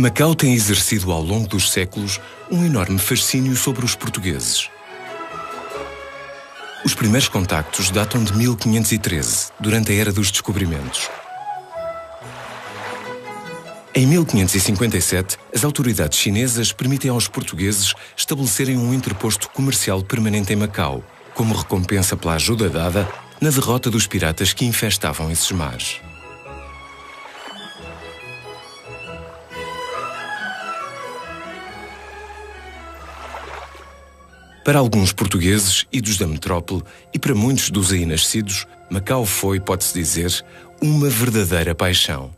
Macau tem exercido ao longo dos séculos um enorme fascínio sobre os portugueses. Os primeiros contactos datam de 1513, durante a Era dos Descobrimentos. Em 1557, as autoridades chinesas permitem aos portugueses estabelecerem um interposto comercial permanente em Macau, como recompensa pela ajuda dada na derrota dos piratas que infestavam esses mares. Para alguns portugueses, idos da metrópole, e para muitos dos aí nascidos, Macau foi, pode-se dizer, uma verdadeira paixão.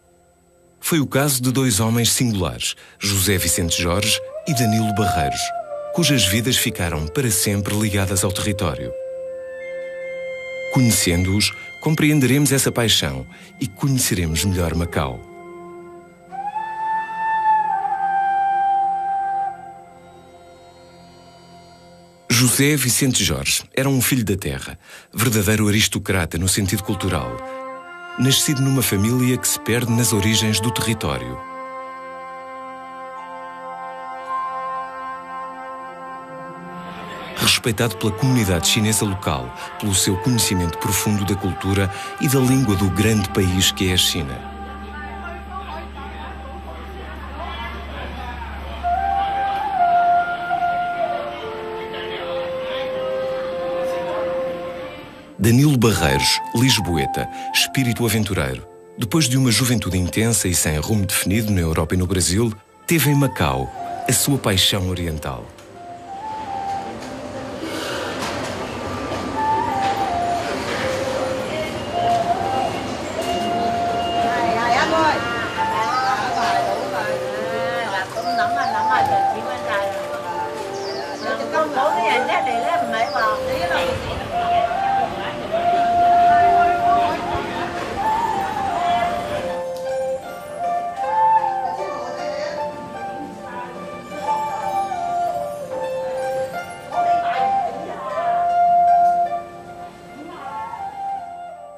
Foi o caso de dois homens singulares, José Vicente Jorge e Danilo Barreiros, cujas vidas ficaram para sempre ligadas ao território. Conhecendo-os, compreenderemos essa paixão e conheceremos melhor Macau. José Vicente Jorge era um filho da terra, verdadeiro aristocrata no sentido cultural, nascido numa família que se perde nas origens do território. Respeitado pela comunidade chinesa local, pelo seu conhecimento profundo da cultura e da língua do grande país que é a China. Danilo Barreiros, lisboeta, espírito aventureiro, depois de uma juventude intensa e sem rumo definido na Europa e no Brasil, teve em Macau a sua paixão oriental.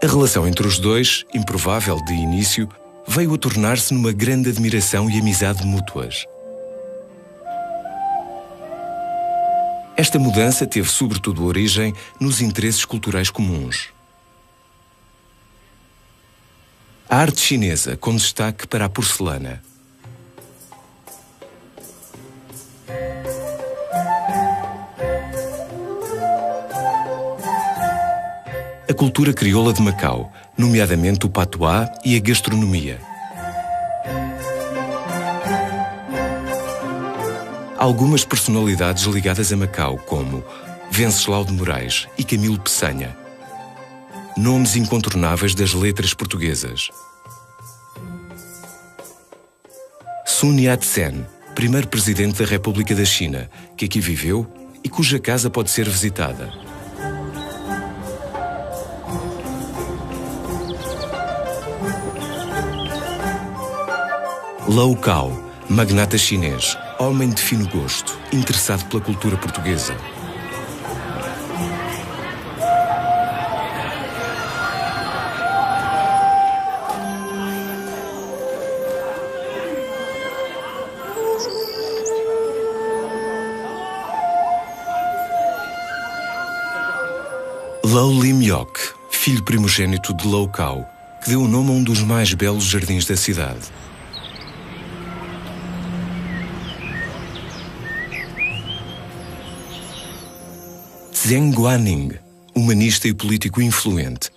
A relação entre os dois, improvável de início, veio a tornar-se numa grande admiração e amizade mútuas. Esta mudança teve sobretudo origem nos interesses culturais comuns. A arte chinesa, com destaque para a porcelana. A cultura crioula de Macau, nomeadamente o patuá e a gastronomia. Algumas personalidades ligadas a Macau, como Venceslau de Moraes e Camilo Peçanha. Nomes incontornáveis das letras portuguesas. Sun Yat-sen, primeiro presidente da República da China, que aqui viveu e cuja casa pode ser visitada. Lau Cao, magnata chinês, homem de fino gosto, interessado pela cultura portuguesa. Lau Lim-yok, filho primogênito de Lau Cao, que deu o nome a um dos mais belos jardins da cidade. Zheng Guaning, humanista e político influente,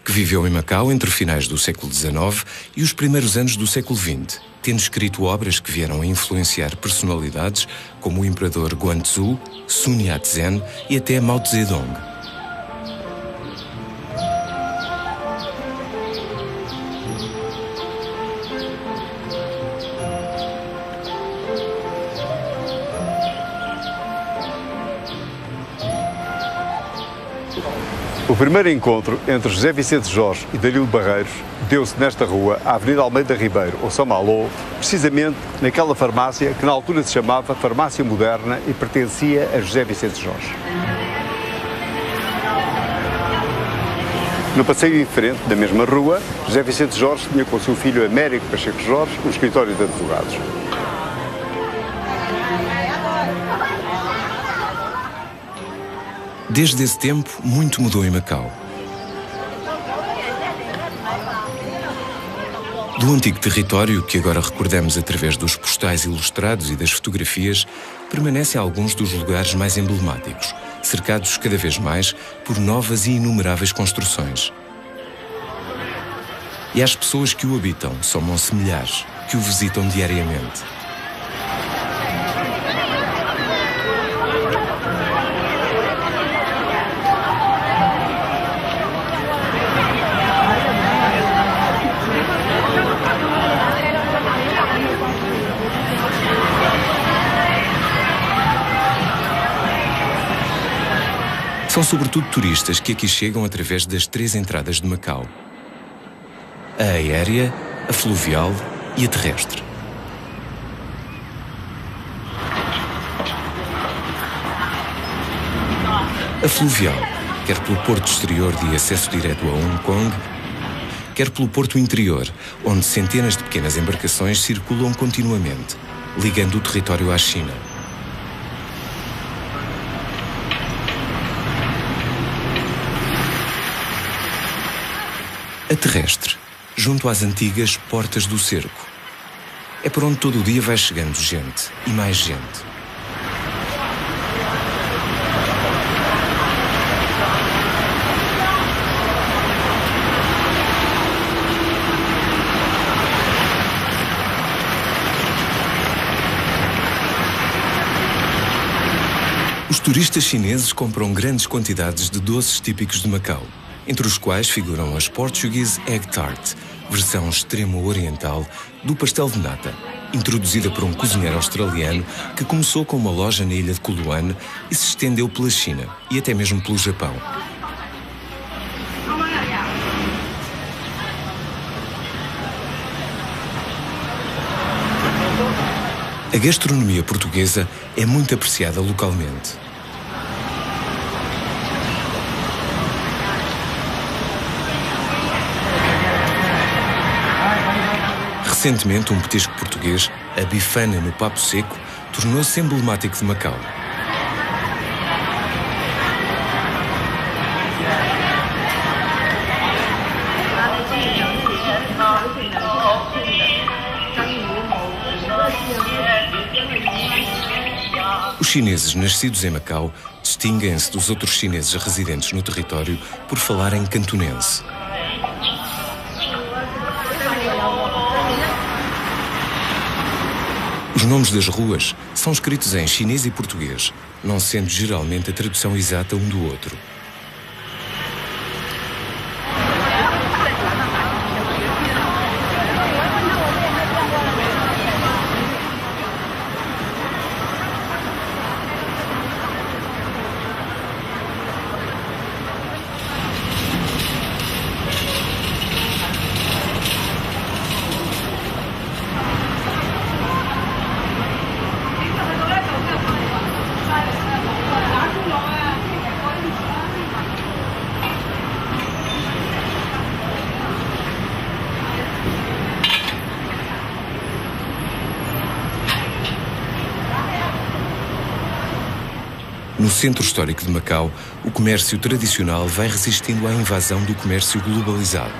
que viveu em Macau entre finais do século XIX e os primeiros anos do século XX, tendo escrito obras que vieram a influenciar personalidades como o imperador Guangxu, Sun Yat-sen e até Mao Zedong. O primeiro encontro entre José Vicente Jorge e Danilo Barreiros deu-se nesta rua, a Avenida Almeida Ribeiro, ou Saint-Malo, precisamente naquela farmácia que na altura se chamava Farmácia Moderna e pertencia a José Vicente Jorge. No passeio em frente, da mesma rua, José Vicente Jorge tinha com o seu filho Américo Pacheco Jorge um escritório de advogados. Desde esse tempo, muito mudou em Macau. Do antigo território, que agora recordamos através dos postais ilustrados e das fotografias, permanecem alguns dos lugares mais emblemáticos, cercados cada vez mais por novas e inumeráveis construções. E as pessoas que o habitam somam-se milhares, que o visitam diariamente. São sobretudo turistas que aqui chegam através das 3 entradas de Macau: a aérea, a fluvial e a terrestre. A fluvial, quer pelo porto exterior de acesso direto a Hong Kong, quer pelo porto interior, onde centenas de pequenas embarcações circulam continuamente, ligando o território à China. A terrestre, junto às antigas Portas do Cerco. É por onde todo o dia vai chegando gente, e mais gente. Os turistas chineses compram grandes quantidades de doces típicos de Macau, entre os quais figuram as Portuguese Egg Tart, versão extremo-oriental do pastel de nata, introduzida por um cozinheiro australiano que começou com uma loja na ilha de Kuluan e se estendeu pela China e até mesmo pelo Japão. A gastronomia portuguesa é muito apreciada localmente. Recentemente, um petisco português, a bifana no Papo Seco, tornou-se emblemático de Macau. Os chineses nascidos em Macau distinguem-se dos outros chineses residentes no território por falarem cantonense. Os nomes das ruas são escritos em chinês e português, não sendo geralmente a tradução exata um do outro. No centro histórico de Macau, o comércio tradicional vai resistindo à invasão do comércio globalizado.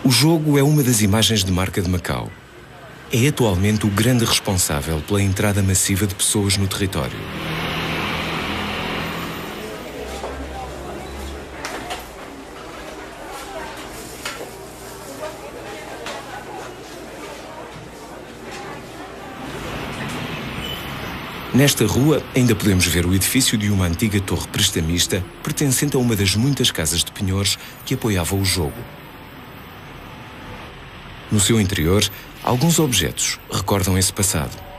O jogo é uma das imagens de marca de Macau. É atualmente o grande responsável pela entrada massiva de pessoas no território. Nesta rua ainda podemos ver o edifício de uma antiga torre prestamista pertencente a uma das muitas casas de penhores que apoiava o jogo. No seu interior, alguns objetos recordam esse passado.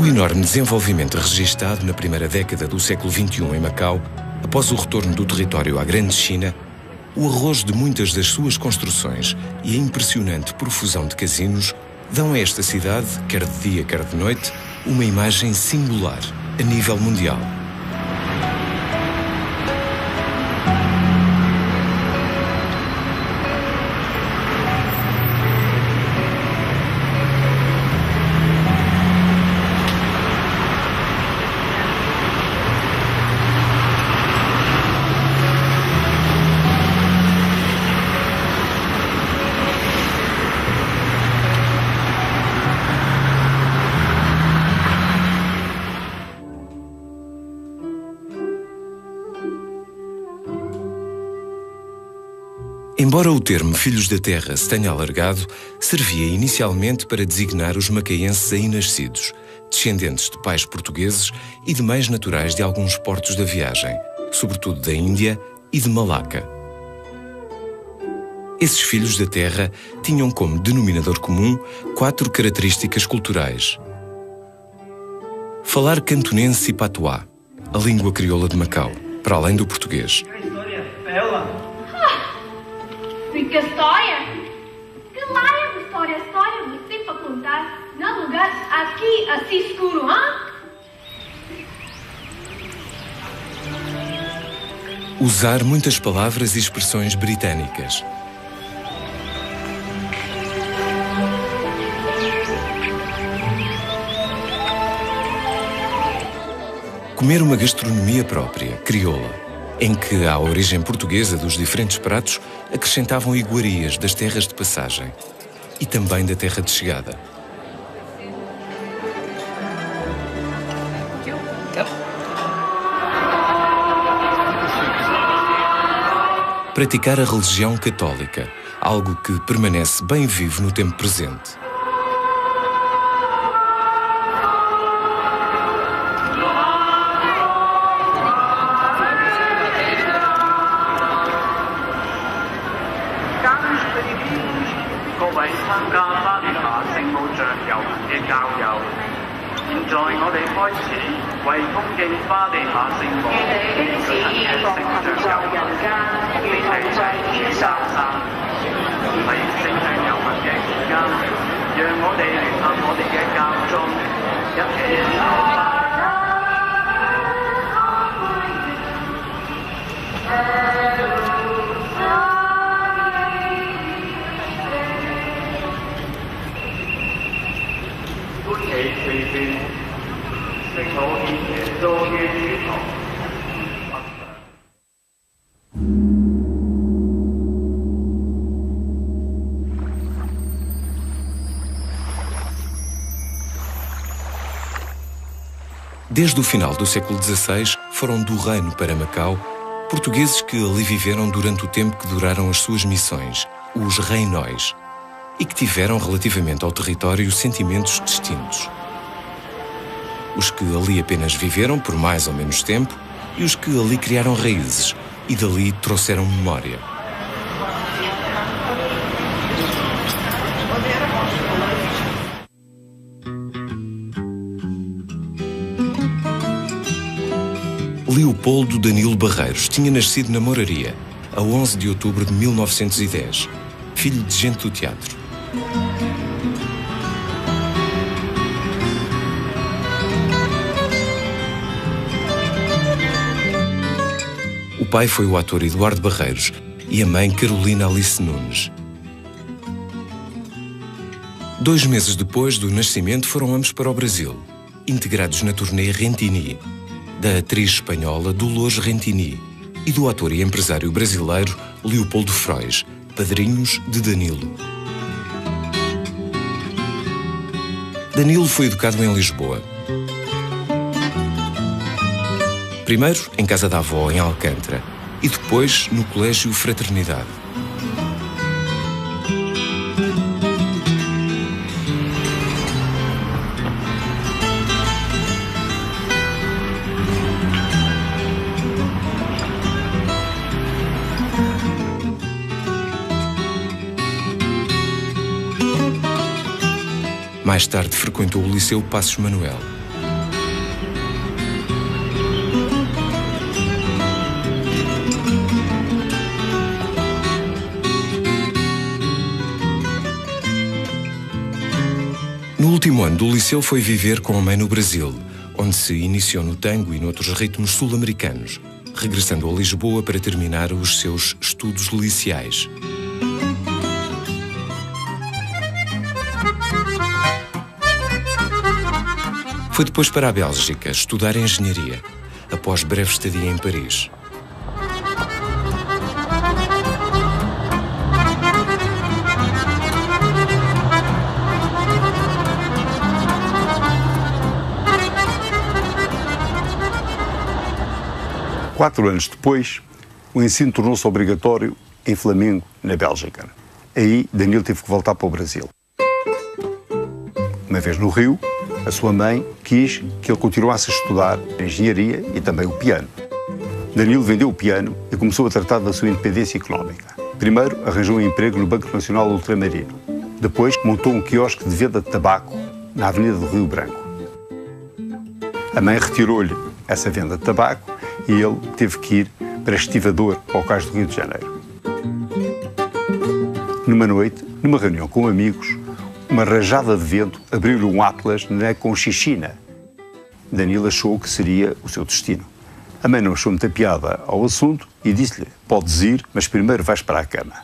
enorme desenvolvimento registado na primeira década do século XXI em Macau, após o retorno do território à Grande China, o arrojo de muitas das suas construções e a impressionante profusão de casinos dão a esta cidade, quer de dia, quer de noite, uma imagem singular a nível mundial. Embora o termo Filhos da Terra se tenha alargado, servia inicialmente para designar os macaenses aí nascidos, descendentes de pais portugueses e de mães naturais de alguns portos da viagem, sobretudo da Índia e de Malaca. Esses Filhos da Terra tinham como denominador comum 4 características culturais. Falar cantonense e patuá, a língua crioula de Macau, para além do português. Que história? Que laia de história você para contar num lugar aqui assim escuro, hã? Usar muitas palavras e expressões britânicas. Comer uma gastronomia própria, crioula, em que, à origem portuguesa dos diferentes pratos, acrescentavam iguarias das terras de passagem e também da terra de chegada. Praticar a religião católica, algo que permanece bem vivo no tempo presente. Desde o final do século XVI, foram do Reino para Macau portugueses que ali viveram durante o tempo que duraram as suas missões, os reinóis, e que tiveram relativamente ao território sentimentos distintos. Os que ali apenas viveram por mais ou menos tempo e os que ali criaram raízes e dali trouxeram memória. Leopoldo Danilo Barreiros tinha nascido na Moraria, a 11 de outubro de 1910, filho de gente do teatro. O pai foi o ator Eduardo Barreiros e a mãe Carolina Alice Nunes. 2 meses depois do nascimento foram ambos para o Brasil, integrados na turnê Rentini, da atriz espanhola Dolores Rentini e do ator e empresário brasileiro Leopoldo Frois, padrinhos de Danilo. Danilo foi educado em Lisboa. Primeiro em casa da avó, em Alcântara, e depois no Colégio Fraternidade. Mais tarde frequentou o Liceu Passos Manuel último ano do liceu foi viver com a mãe no Brasil, onde se iniciou no tango e noutros ritmos sul-americanos, regressando a Lisboa para terminar os seus estudos liceais. Foi depois para a Bélgica estudar engenharia, após breve estadia em Paris. Quatro anos depois, o ensino tornou-se obrigatório em Flamengo, na Bélgica. Aí, Danilo teve que voltar para o Brasil. Uma vez no Rio, a sua mãe quis que ele continuasse a estudar engenharia e também o piano. Danilo vendeu o piano e começou a tratar da sua independência económica. Primeiro, arranjou um emprego no Banco Nacional Ultramarino. Depois, montou um quiosque de venda de tabaco na Avenida do Rio Branco. A mãe retirou-lhe essa venda de tabaco e ele teve que ir para Estivador, ao Cais do Rio de Janeiro. Numa noite, numa reunião com amigos, uma rajada de vento abriu-lhe um atlas na Conchichina. Danilo achou que seria o seu destino. A mãe não achou muita piada ao assunto e disse-lhe: podes ir, mas primeiro vais para a cama.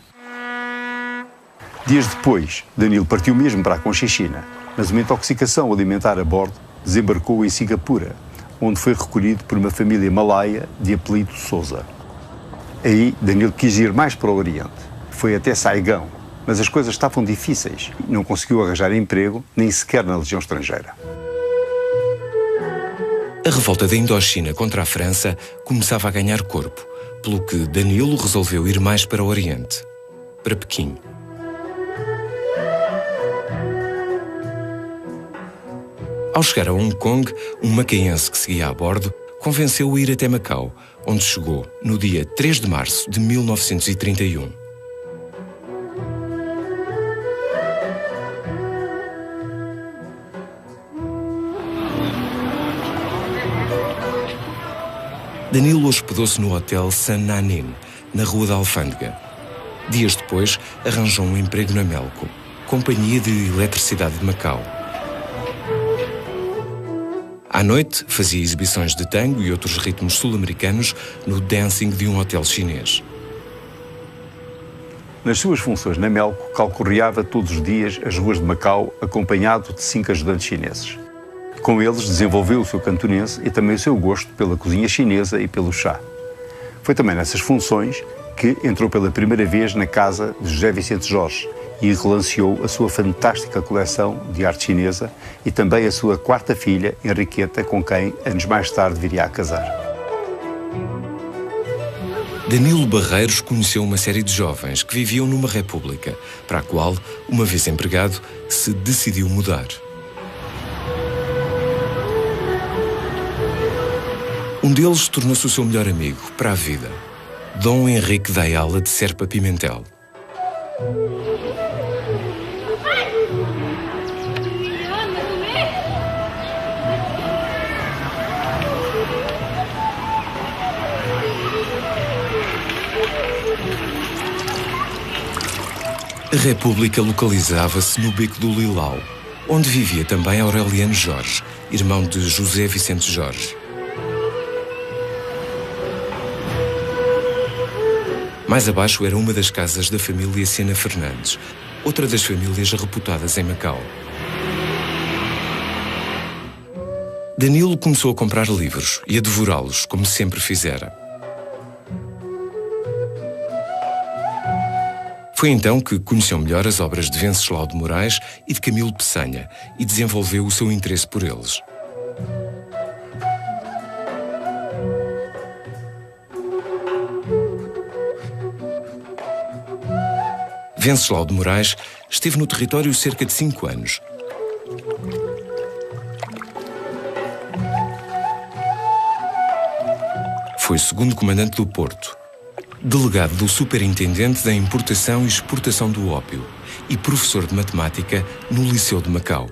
Dias depois, Danilo partiu mesmo para a Conchichina, mas uma intoxicação alimentar a bordo desembarcou em Singapura, onde foi recolhido por uma família malaia de apelido Souza. Aí, Danilo quis ir mais para o Oriente. Foi até Saigão, mas as coisas estavam difíceis. Não conseguiu arranjar emprego, nem sequer na Legião Estrangeira. A revolta da Indochina contra a França começava a ganhar corpo, pelo que Danilo resolveu ir mais para o Oriente, para Pequim. Ao chegar a Hong Kong, um macaense que seguia a bordo convenceu-o a ir até Macau, onde chegou no dia 3 de março de 1931. Danilo hospedou-se no Hotel San Nanin, na Rua da Alfândega. Dias depois, arranjou um emprego na Melco, Companhia de Eletricidade de Macau. À noite, fazia exibições de tango e outros ritmos sul-americanos no dancing de um hotel chinês. Nas suas funções na Melco, calcorreava todos os dias as ruas de Macau, acompanhado de 5 ajudantes chineses. Com eles desenvolveu o seu cantonense e também o seu gosto pela cozinha chinesa e pelo chá. Foi também nessas funções que entrou pela primeira vez na casa de José Vicente Jorge e relanceou a sua fantástica coleção de arte chinesa e também a sua quarta filha, Henriqueta, com quem anos mais tarde viria a casar. Danilo Barreiros conheceu uma série de jovens que viviam numa república, para a qual, uma vez empregado, se decidiu mudar. Um deles tornou-se o seu melhor amigo para a vida, Dom Henrique da Ayala de Serpa Pimentel. A República localizava-se no Beco do Lilau, onde vivia também Aureliano Jorge, irmão de José Vicente Jorge. Mais abaixo era uma das casas da família Sena Fernandes, outra das famílias reputadas em Macau. Danilo começou a comprar livros e a devorá-los, como sempre fizera. Foi então que conheceu melhor as obras de Venceslau de Moraes e de Camilo Peçanha e desenvolveu o seu interesse por eles. Venceslau de Moraes esteve no território cerca de 5 anos. Foi segundo comandante do Porto, delegado do superintendente da importação e exportação do ópio e professor de matemática no Liceu de Macau.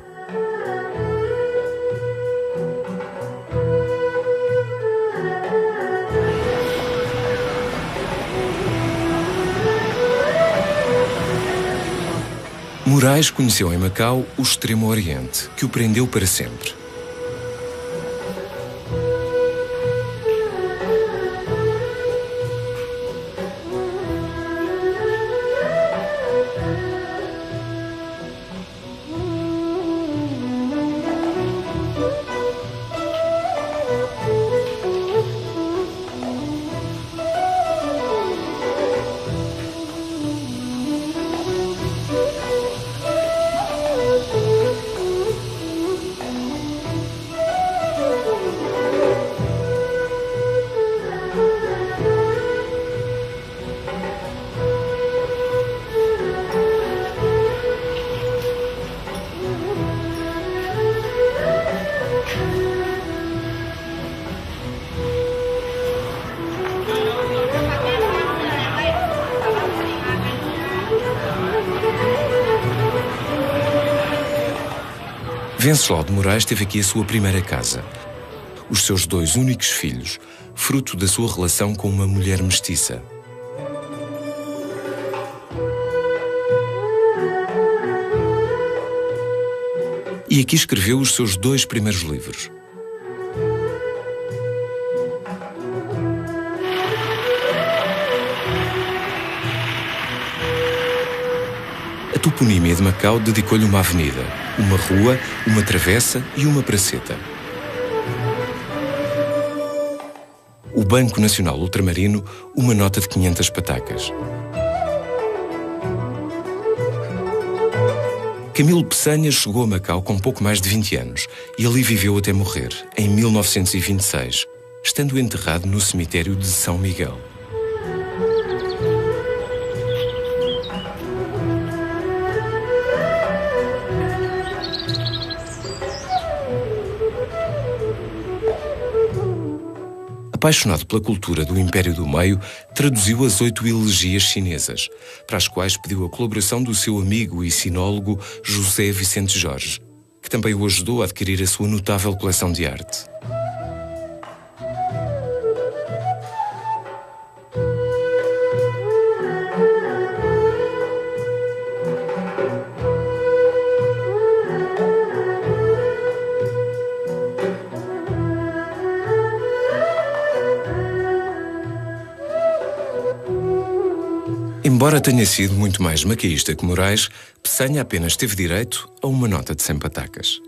Moraes conheceu em Macau o Extremo Oriente, que o prendeu para sempre. Venceslau de Moraes teve aqui a sua primeira casa. Os seus 2 únicos filhos, fruto da sua relação com uma mulher mestiça. E aqui escreveu os seus 2 primeiros livros. A toponímia de Macau dedicou-lhe uma avenida, uma rua, uma travessa e uma praceta. O Banco Nacional Ultramarino, uma nota de 500 patacas. Camilo Peçanha chegou a Macau com pouco mais de 20 anos e ali viveu até morrer, em 1926, estando enterrado no cemitério de São Miguel. Apaixonado pela cultura do Império do Meio, traduziu as 8 elegias chinesas, para as quais pediu a colaboração do seu amigo e sinólogo José Vicente Jorge, que também o ajudou a adquirir a sua notável coleção de arte. Embora tenha sido muito mais macaísta que Moraes, Peçanha apenas teve direito a uma nota de 100 patacas.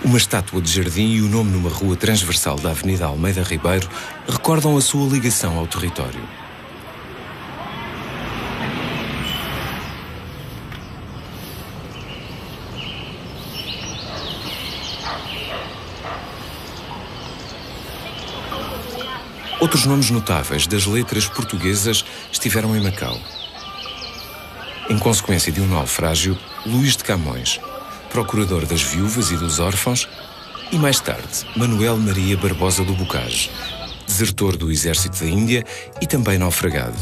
Uma estátua de jardim e o nome numa rua transversal da Avenida Almeida Ribeiro recordam a sua ligação ao território. Outros nomes notáveis das letras portuguesas estiveram em Macau. Em consequência de um naufrágio, Luís de Camões, procurador das viúvas e dos órfãos, e mais tarde, Manuel Maria Barbosa do Bocage, desertor do exército da Índia e também naufragado.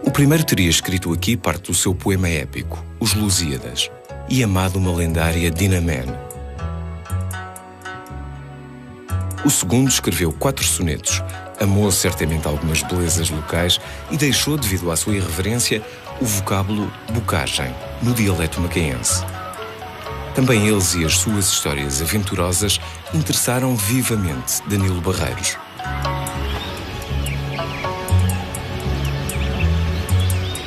O primeiro teria escrito aqui parte do seu poema épico, Os Lusíadas, e amado uma lendária Dinamene. O segundo escreveu 4 sonetos, amou certamente algumas belezas locais e deixou, devido à sua irreverência, o vocábulo bocagem, no dialeto macaense. Também eles e as suas histórias aventurosas interessaram vivamente Danilo Barreiros.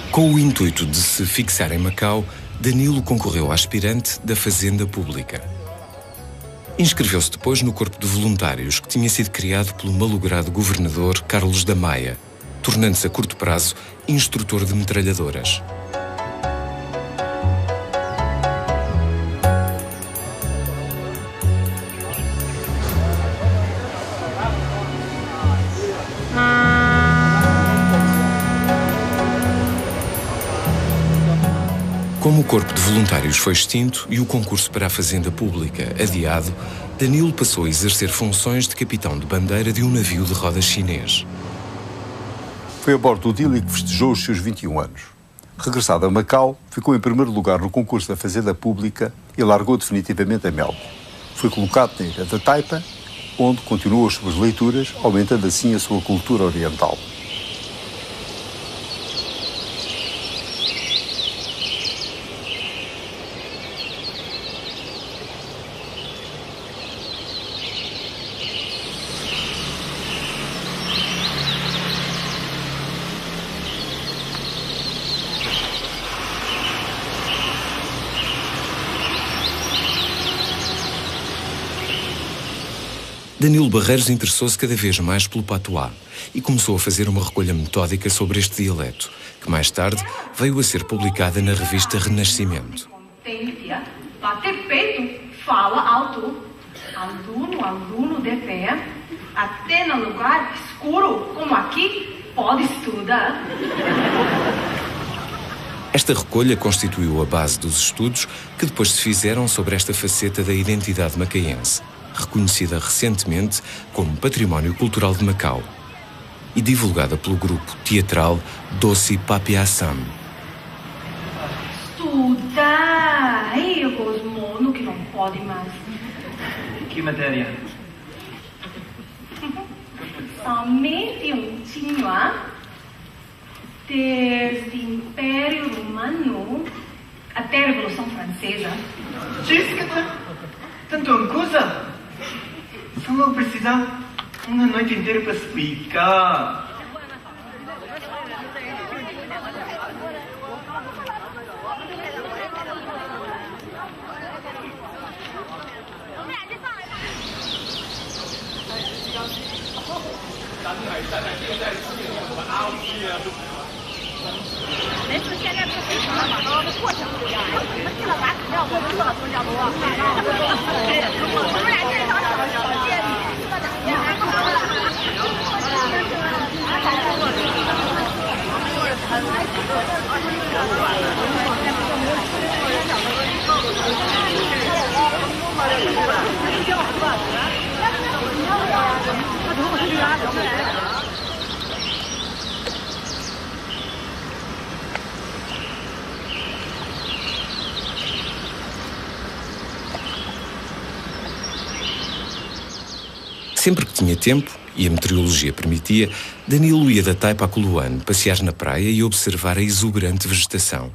Com o intuito de se fixar em Macau, Danilo concorreu a aspirante da Fazenda Pública. Inscreveu-se depois no corpo de voluntários que tinha sido criado pelo malogrado governador Carlos da Maia, tornando-se a curto prazo instrutor de metralhadoras. Como o corpo de voluntários foi extinto e o concurso para a Fazenda Pública adiado, Danilo passou a exercer funções de capitão de bandeira de um navio de rodas chinês. Foi a bordo do Dili que festejou os seus 21 anos. Regressado a Macau, ficou em primeiro lugar no concurso da Fazenda Pública e largou definitivamente a Melbourne. Foi colocado na ilha da Taipa onde continua as suas leituras, aumentando assim a sua cultura oriental. Danilo Barreiros interessou-se cada vez mais pelo patuá e começou a fazer uma recolha metódica sobre este dialeto, que mais tarde veio a ser publicada na revista Renascimento. Bater peito, fala alto. Aluno de pé, até no lugar escuro como aqui, pode estudar. Esta recolha constituiu a base dos estudos que depois se fizeram sobre esta faceta da identidade macaense, reconhecida recentemente como Património Cultural de Macau e divulgada pelo grupo teatral Doce Papi Assam. Estudar! Ai, eu Cosmono que não pode mais. Que matéria? Somente um tinha desde o Império Romano até a Revolução Francesa. Jéssica, tanto uma coisa? Só vou precisar uma noite inteira para explicar. Sempre que tinha tempo, e a meteorologia permitia, Danilo ia da Taipa a Coloane passear na praia e observar a exuberante vegetação.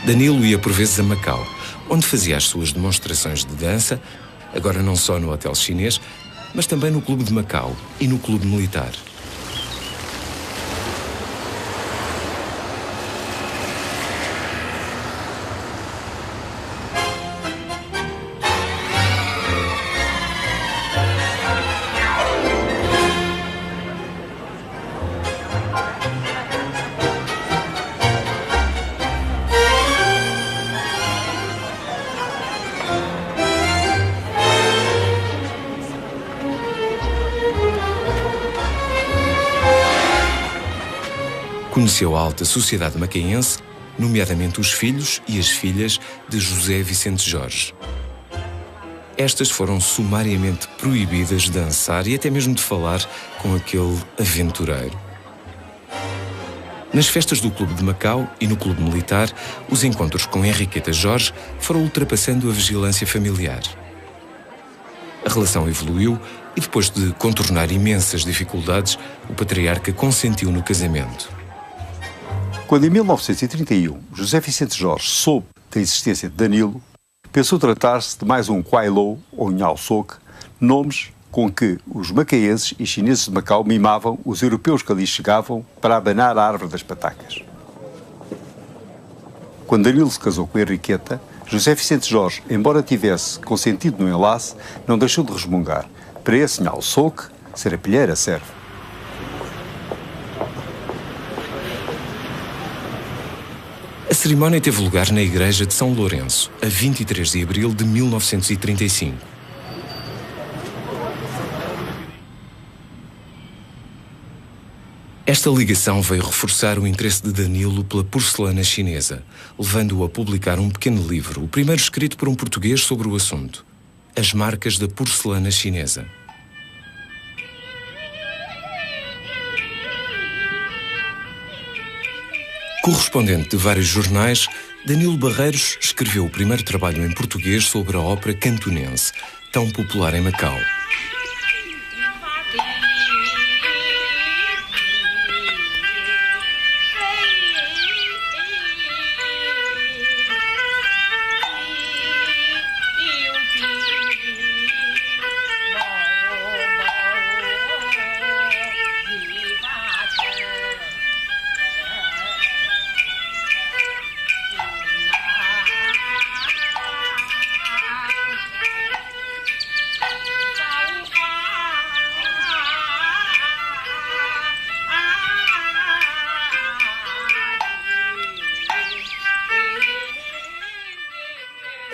Danilo ia por vezes a Macau, onde fazia as suas demonstrações de dança, agora não só no hotel chinês, mas também no Clube de Macau e no Clube Militar. Conheceu a alta sociedade macaense, nomeadamente os filhos e as filhas de José Vicente Jorge. Estas foram sumariamente proibidas de dançar e até mesmo de falar com aquele aventureiro. Nas festas do Clube de Macau e no Clube Militar, os encontros com Henriqueta Jorge foram ultrapassando a vigilância familiar. A relação evoluiu e, depois de contornar imensas dificuldades, o patriarca consentiu no casamento. Quando em 1931 José Vicente Jorge soube da existência de Danilo, pensou tratar-se de mais um Quailou ou Nhau Soc, nomes com que os macaenses e chineses de Macau mimavam os europeus que ali chegavam para abanar a árvore das patacas. Quando Danilo se casou com Henriqueta, José Vicente Jorge, embora tivesse consentido no enlace, não deixou de resmungar. Para esse sinal soque, serapilheira serve. A cerimónia teve lugar na igreja de São Lourenço, a 23 de abril de 1935. Esta ligação veio reforçar o interesse de Danilo pela porcelana chinesa, levando-o a publicar um pequeno livro, o primeiro escrito por um português sobre o assunto, As Marcas da Porcelana Chinesa. Correspondente de vários jornais, Danilo Barreiros escreveu o primeiro trabalho em português sobre a ópera cantonense, tão popular em Macau.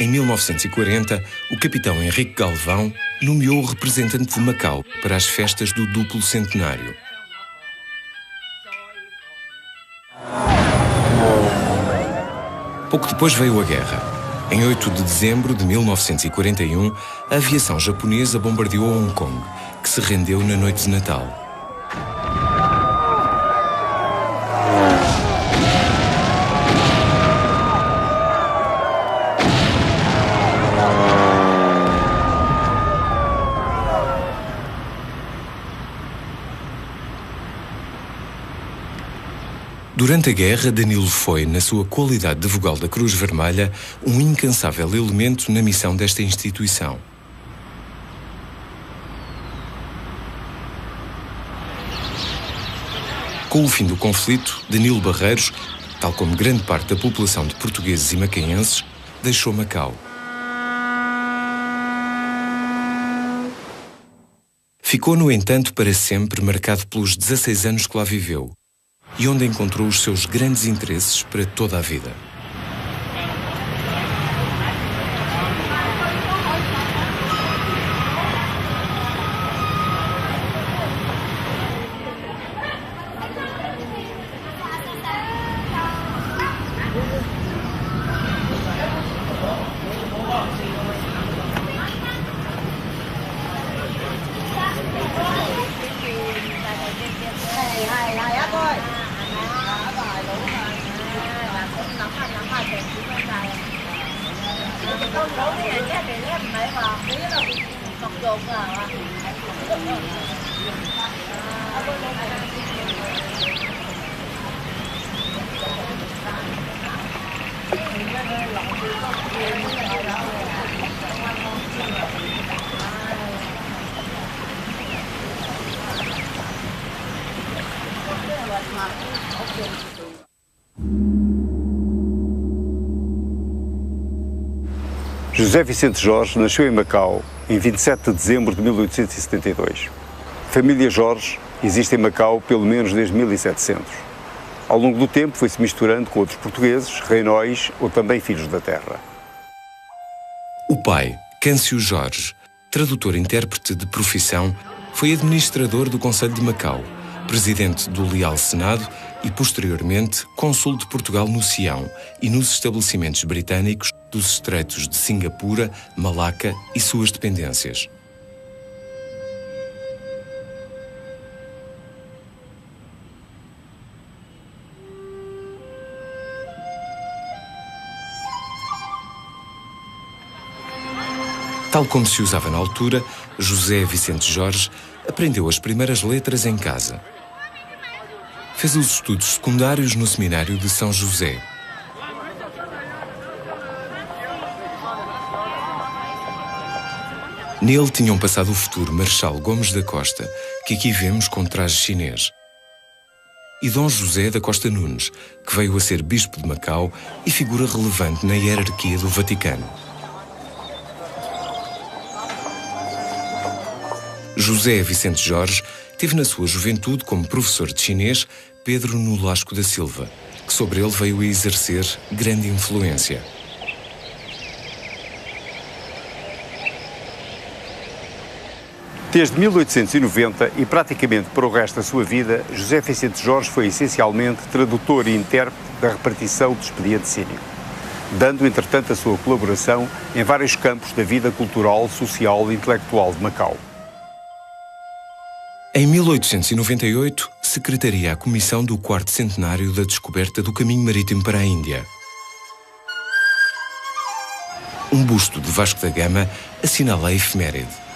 Em 1940, o capitão Henrique Galvão nomeou o representante de Macau para as festas do duplo centenário. Pouco depois veio a guerra. Em 8 de dezembro de 1941, a aviação japonesa bombardeou Hong Kong, que se rendeu na noite de Natal. Durante a guerra, Danilo foi, na sua qualidade de vogal da Cruz Vermelha, um incansável elemento na missão desta instituição. Com o fim do conflito, Danilo Barreiros, tal como grande parte da população de portugueses e macaenses, deixou Macau. Ficou, no entanto, para sempre marcado pelos 16 anos que lá viveu, e onde encontrou os seus grandes interesses para toda a vida. José Vicente Jorge nasceu em Macau em 27 de dezembro de 1872. A família Jorge existe em Macau pelo menos desde 1700. Ao longo do tempo foi-se misturando com outros portugueses, reinóis ou também filhos da terra. O pai, Câncio Jorge, tradutor-intérprete de profissão, foi administrador do Conselho de Macau, presidente do Leal Senado e, posteriormente, cônsul de Portugal no Sião e nos estabelecimentos britânicos dos estreitos de Singapura, Malaca e suas dependências. Tal como se usava na altura, José Vicente Jorge aprendeu as primeiras letras em casa. Fez os estudos secundários no Seminário de São José. Nele tinham passado o futuro Marechal Gomes da Costa, que aqui vemos com traje chinês, e Dom José da Costa Nunes, que veio a ser bispo de Macau e figura relevante na hierarquia do Vaticano. José Vicente Jorge teve na sua juventude como professor de chinês Pedro Nolasco da Silva, que sobre ele veio a exercer grande influência. Desde 1890 e praticamente para o resto da sua vida, José Vicente Jorge foi essencialmente tradutor e intérprete da repartição do expediente cínico, dando, entretanto, a sua colaboração em vários campos da vida cultural, social e intelectual de Macau. Em 1898, secretaria a comissão do 4º centenário da descoberta do caminho marítimo para a Índia. Um busto de Vasco da Gama assinala a efeméride.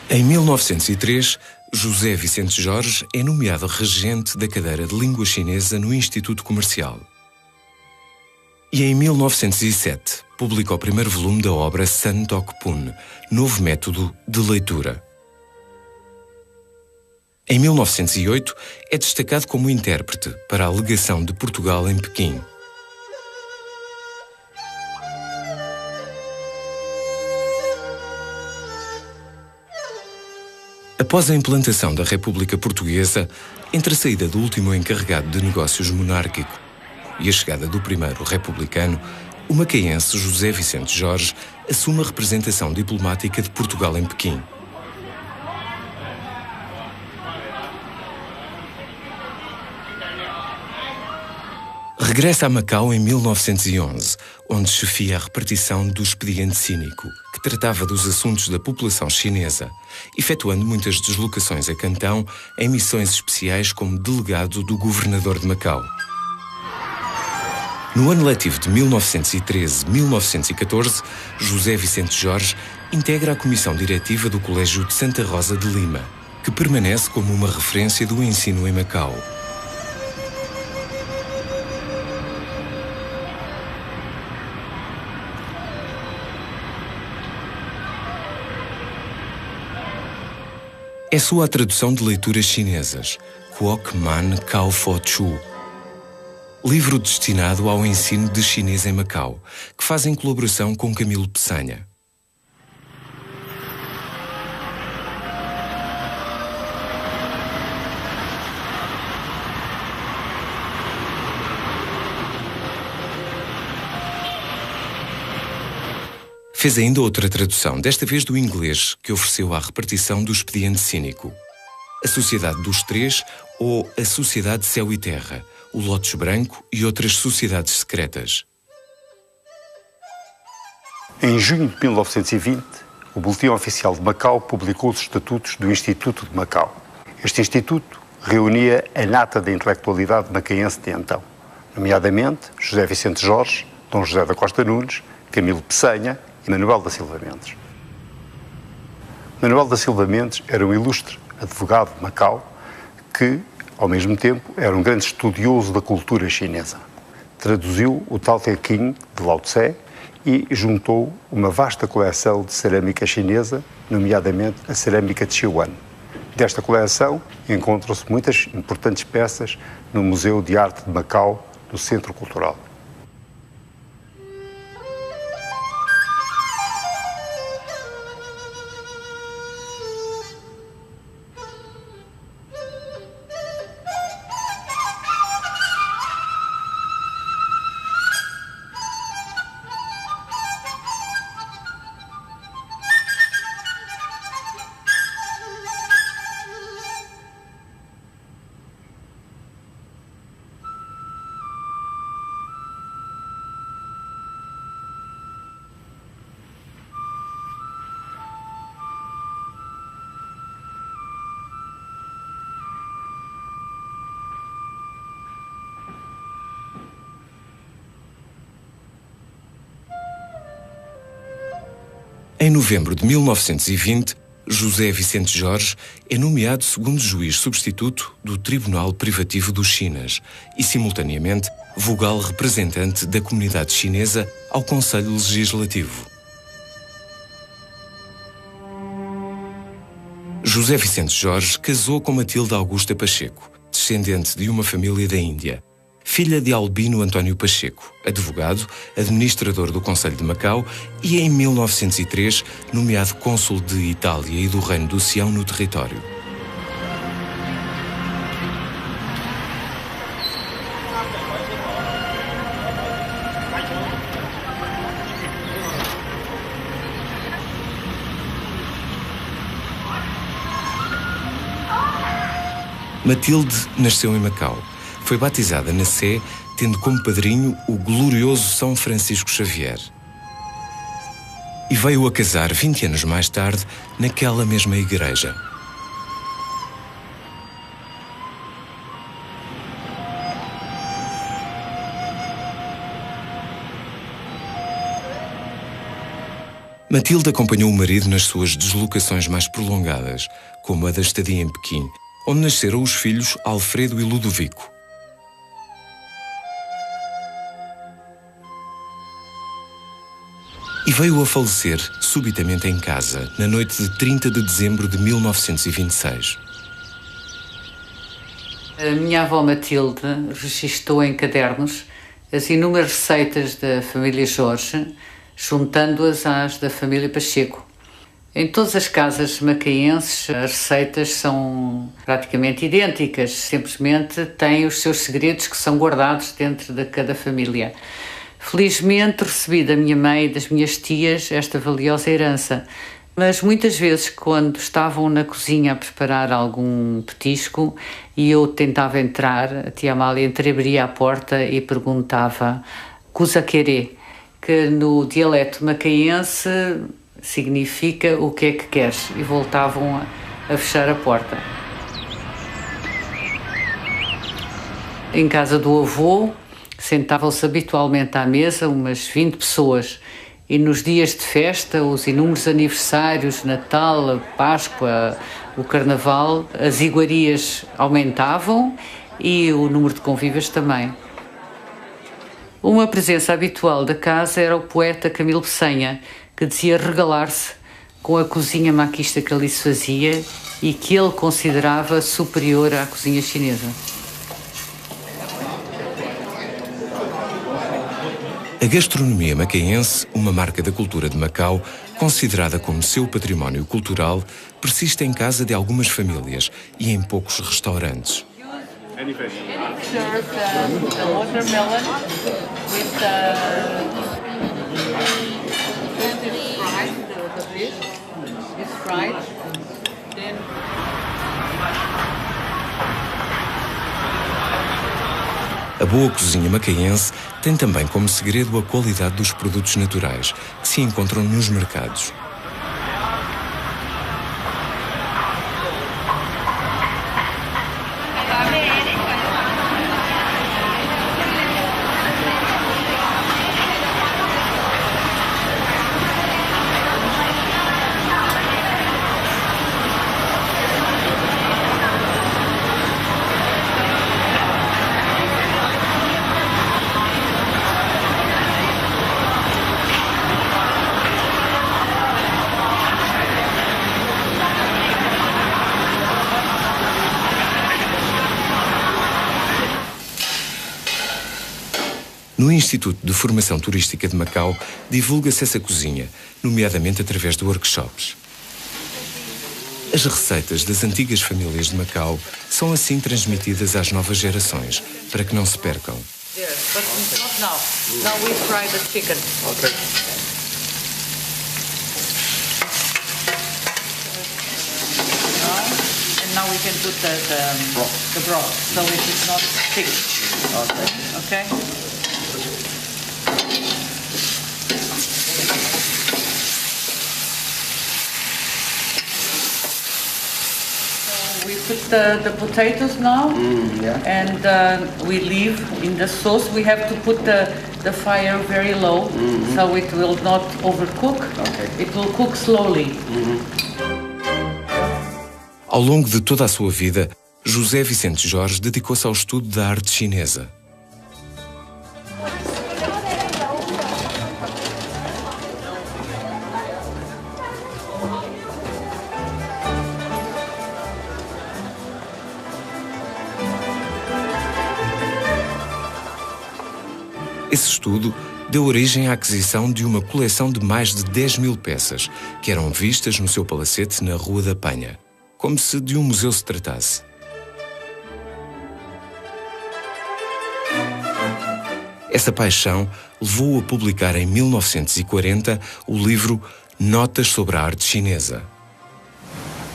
Em 1903, José Vicente Jorge é nomeado regente da cadeira de língua chinesa no Instituto Comercial. E em 1907, publica o primeiro volume da obra San Tok Pun, Novo Método de Leitura. Em 1908, é destacado como intérprete para a legação de Portugal em Pequim. Após a implantação da República Portuguesa, entre a saída do último encarregado de negócios monárquico e a chegada do primeiro republicano, o macaense José Vicente Jorge assume a representação diplomática de Portugal em Pequim. Regressa a Macau em 1911, onde chefia a repartição do expediente cínico, que tratava dos assuntos da população chinesa, efetuando muitas deslocações a Cantão em missões especiais como delegado do governador de Macau. No ano letivo de 1913-1914, José Vicente Jorge integra a comissão diretiva do Colégio de Santa Rosa de Lima, que permanece como uma referência do ensino em Macau. É sua a tradução de leituras chinesas, Quoc Man Cao Fo Chu, livro destinado ao ensino de chinês em Macau, que faz em colaboração com Camilo Peçanha. Fez ainda outra tradução, desta vez do inglês, que ofereceu à repartição do expediente cínico. A Sociedade dos Três ou a Sociedade Céu e Terra, o Lótus Branco e outras sociedades secretas. Em junho de 1920, o Boletim Oficial de Macau publicou os estatutos do Instituto de Macau. Este instituto reunia a nata da intelectualidade macaense de então, nomeadamente José Vicente Jorge, Dom José da Costa Nunes, Camilo Peçanha e Manuel da Silva Mendes. Manuel da Silva Mendes era um ilustre advogado de Macau que, ao mesmo tempo, era um grande estudioso da cultura chinesa. Traduziu o Tao Te Ching de Lao Tse e juntou uma vasta coleção de cerâmica chinesa, nomeadamente a cerâmica de Sichuan. Desta coleção encontram-se muitas importantes peças no Museu de Arte de Macau, do Centro Cultural. Em novembro de 1920, José Vicente Jorge é nomeado segundo juiz substituto do Tribunal Privativo dos Chinas e, simultaneamente, vogal representante da comunidade chinesa ao Conselho Legislativo. José Vicente Jorge casou com Matilde Augusta Pacheco, descendente de uma família da Índia, filha de Albino António Pacheco, advogado, administrador do Conselho de Macau e, em 1903, nomeado cônsul de Itália e do Reino do Sião no território. Matilde nasceu em Macau. Foi batizada na Sé, tendo como padrinho o glorioso São Francisco Xavier. E veio a casar 20 anos mais tarde naquela mesma igreja. Matilde acompanhou o marido nas suas deslocações mais prolongadas, como a da estadia em Pequim, onde nasceram os filhos Alfredo e Ludovico. E veio a falecer subitamente em casa, na noite de 30 de dezembro de 1926. A minha avó Matilde registou em cadernos as inúmeras receitas da família Jorge, juntando-as às da família Pacheco. Em todas as casas macaenses, as receitas são praticamente idênticas, simplesmente têm os seus segredos que são guardados dentro de cada família. Felizmente recebi da minha mãe e das minhas tias esta valiosa herança, mas muitas vezes quando estavam na cozinha a preparar algum petisco e eu tentava entrar, a tia Amália entreabria a porta e perguntava "Cosa queré?", que no dialeto macaense significa "o que é que queres?", e voltavam a fechar a porta. Em casa do avô, sentavam-se habitualmente à mesa umas 20 pessoas e nos dias de festa, os inúmeros aniversários, Natal, a Páscoa, o Carnaval, as iguarias aumentavam e o número de convívios também. Uma presença habitual da casa era o poeta Camilo Peçanha, que dizia regalar-se com a cozinha maquista que ali se fazia e que ele considerava superior à cozinha chinesa. A gastronomia macaense, uma marca da cultura de Macau, considerada como seu património cultural, persiste em casa de algumas famílias e em poucos restaurantes. A boa cozinha macaense tem também como segredo a qualidade dos produtos naturais que se encontram nos mercados. No Instituto de Formação Turística de Macau, divulga-se essa cozinha, nomeadamente através de workshops. As receitas das antigas famílias de Macau são assim transmitidas às novas gerações, para que não se percam. Now we can put the broth, so it is not thick. Okay? We put the potatoes now, and we leave in the sauce. We have to put the fire very low, so it will not overcook. It will cook slowly. Ao longo de toda a sua vida, José Vicente Jorge dedicou-se ao estudo da arte chinesa. Esse estudo deu origem à aquisição de uma coleção de mais de 10.000 peças, que eram vistas no seu palacete na Rua da Penha, como se de um museu se tratasse. Essa paixão levou-o a publicar em 1940 o livro Notas sobre a Arte Chinesa.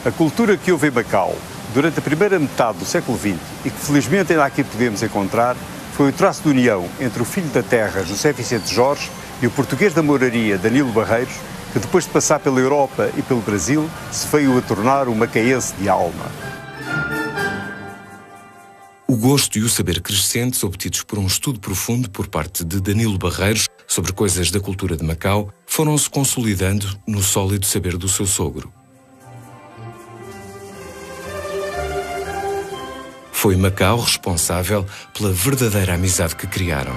A cultura que houve em Macau durante a primeira metade do século XX e que felizmente ainda aqui podemos encontrar foi o traço de união entre o filho da terra, José Vicente Jorge, e o português da moraria, Danilo Barreiros, que depois de passar pela Europa e pelo Brasil, se veio a tornar um macaense de alma. O gosto e o saber crescentes obtidos por um estudo profundo por parte de Danilo Barreiros sobre coisas da cultura de Macau foram-se consolidando no sólido saber do seu sogro. Foi Macau responsável pela verdadeira amizade que criaram.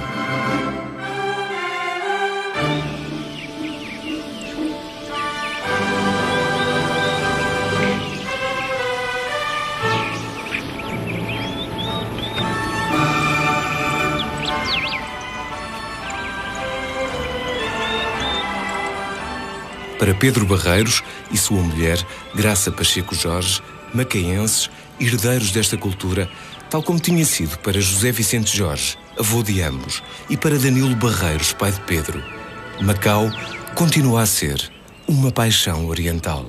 Para Pedro Barreiros e sua mulher, Graça Pacheco Jorge, macaenses, herdeiros desta cultura, tal como tinha sido para José Vicente Jorge, avô de ambos, e para Danilo Barreiros, pai de Pedro, Macau continua a ser uma paixão oriental.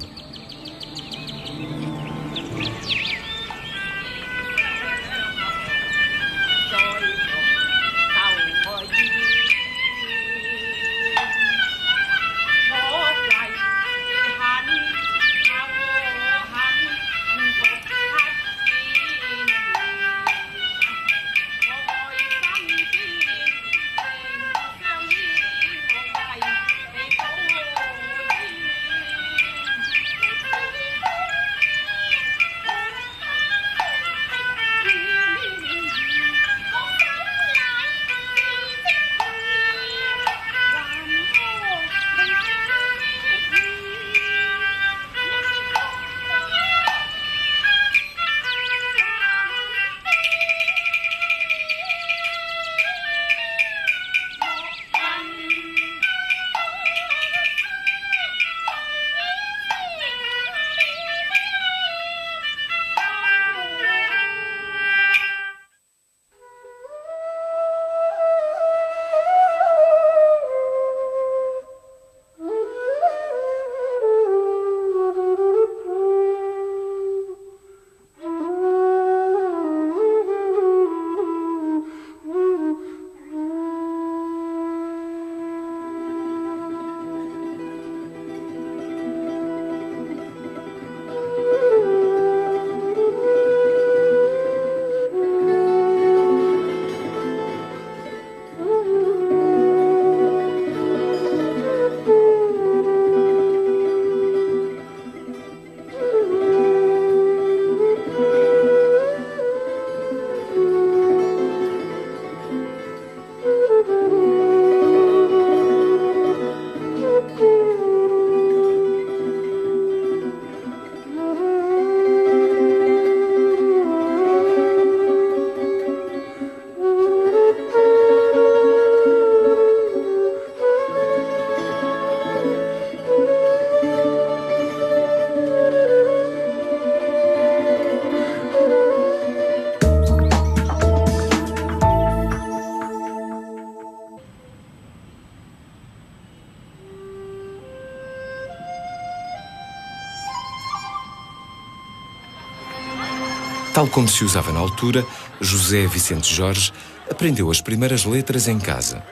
Tal como se usava na altura, José Vicente Jorge aprendeu as primeiras letras em casa.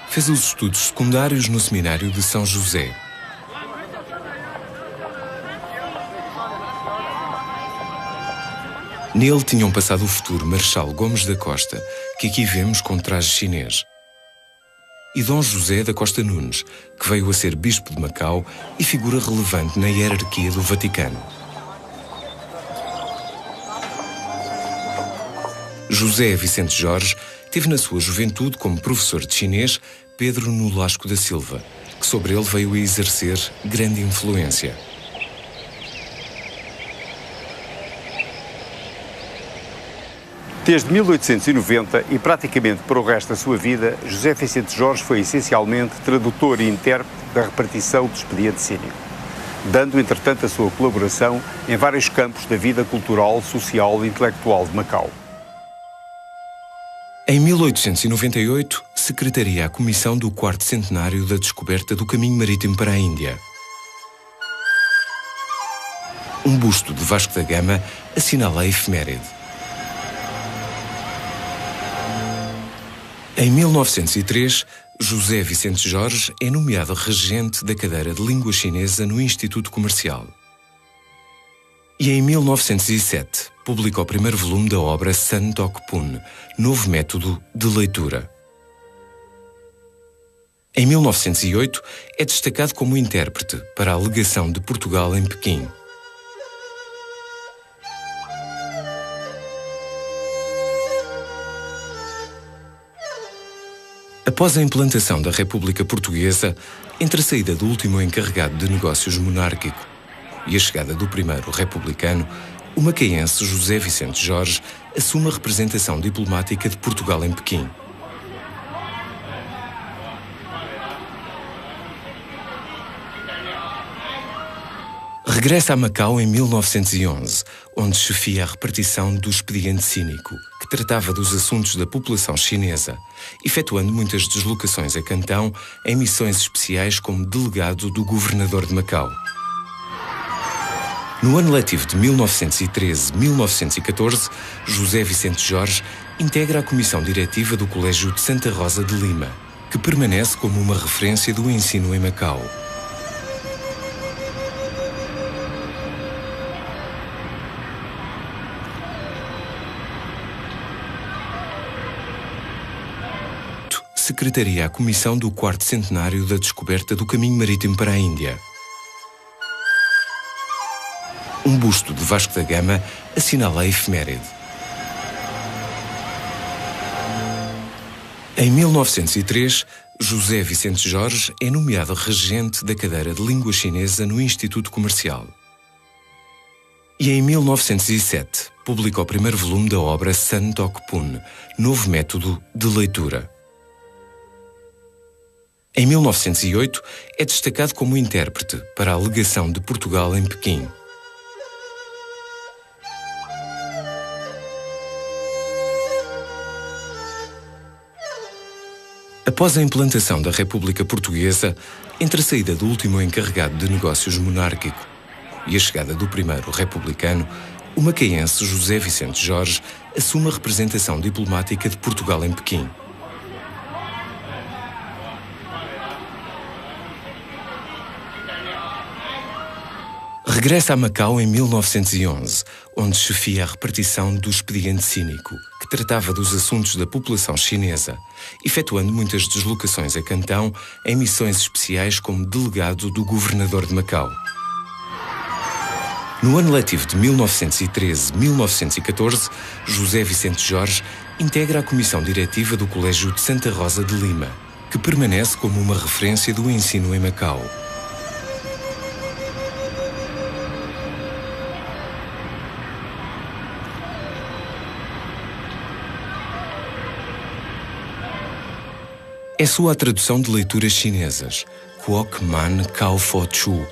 Fez os estudos secundários no seminário de São José. Nele tinham passado o futuro Marechal Gomes da Costa, que aqui vemos com traje chinês, e Dom José da Costa Nunes, que veio a ser bispo de Macau e figura relevante na hierarquia do Vaticano. José Vicente Jorge teve na sua juventude como professor de chinês Pedro Nolasco da Silva, que sobre ele veio a exercer grande influência. Desde 1890 e praticamente para o resto da sua vida, José Vicente Jorge foi essencialmente tradutor e intérprete da repartição do expediente cínico, dando, entretanto, a sua colaboração em vários campos da vida cultural, social e intelectual de Macau. Em 1898, secretaria a comissão do 4º centenário da descoberta do caminho marítimo para a Índia. Um busto de Vasco da Gama assinala a efeméride. Em 1903, José Vicente Jorge é nomeado regente da cadeira de língua chinesa no Instituto Comercial. E em 1907, publica o primeiro volume da obra San Tok Pun, Novo Método de Leitura. Em 1908, é destacado como intérprete para a legação de Portugal em Pequim. Após a implantação da República Portuguesa, entre a saída do último encarregado de negócios monárquico e a chegada do primeiro republicano, o macaense José Vicente Jorge assume a representação diplomática de Portugal em Pequim. Regressa a Macau em 1911, onde chefia a repartição do expediente cínico, que tratava dos assuntos da população chinesa, efetuando muitas deslocações a Cantão em missões especiais como delegado do governador de Macau. No ano letivo de 1913-1914, José Vicente Jorge integra a comissão diretiva do Colégio de Santa Rosa de Lima, que permanece como uma referência do ensino em Macau. Secretaria a comissão do 4º centenário da descoberta do caminho marítimo para a Índia. Um busto de Vasco da Gama assinala a efeméride. Em 1903, José Vicente Jorge é nomeado regente da cadeira de língua chinesa no Instituto Comercial. E em 1907, publica o primeiro volume da obra San Tok Pun, Novo Método de Leitura. Em 1908, é destacado como intérprete para a legação de Portugal em Pequim. Após a implantação da República Portuguesa, entre a saída do último encarregado de negócios monárquico e a chegada do primeiro republicano, o macaense José Vicente Jorge assume a representação diplomática de Portugal em Pequim. Regressa a Macau em 1911, onde chefia a repartição do expediente cínico, que tratava dos assuntos da população chinesa, efetuando muitas deslocações a Cantão em missões especiais como delegado do governador de Macau. No ano letivo de 1913-1914, José Vicente Jorge integra a comissão diretiva do Colégio de Santa Rosa de Lima, que permanece como uma referência do ensino em Macau. É sua a tradução de leituras chinesas, Kuok Man Kao Fo Chu,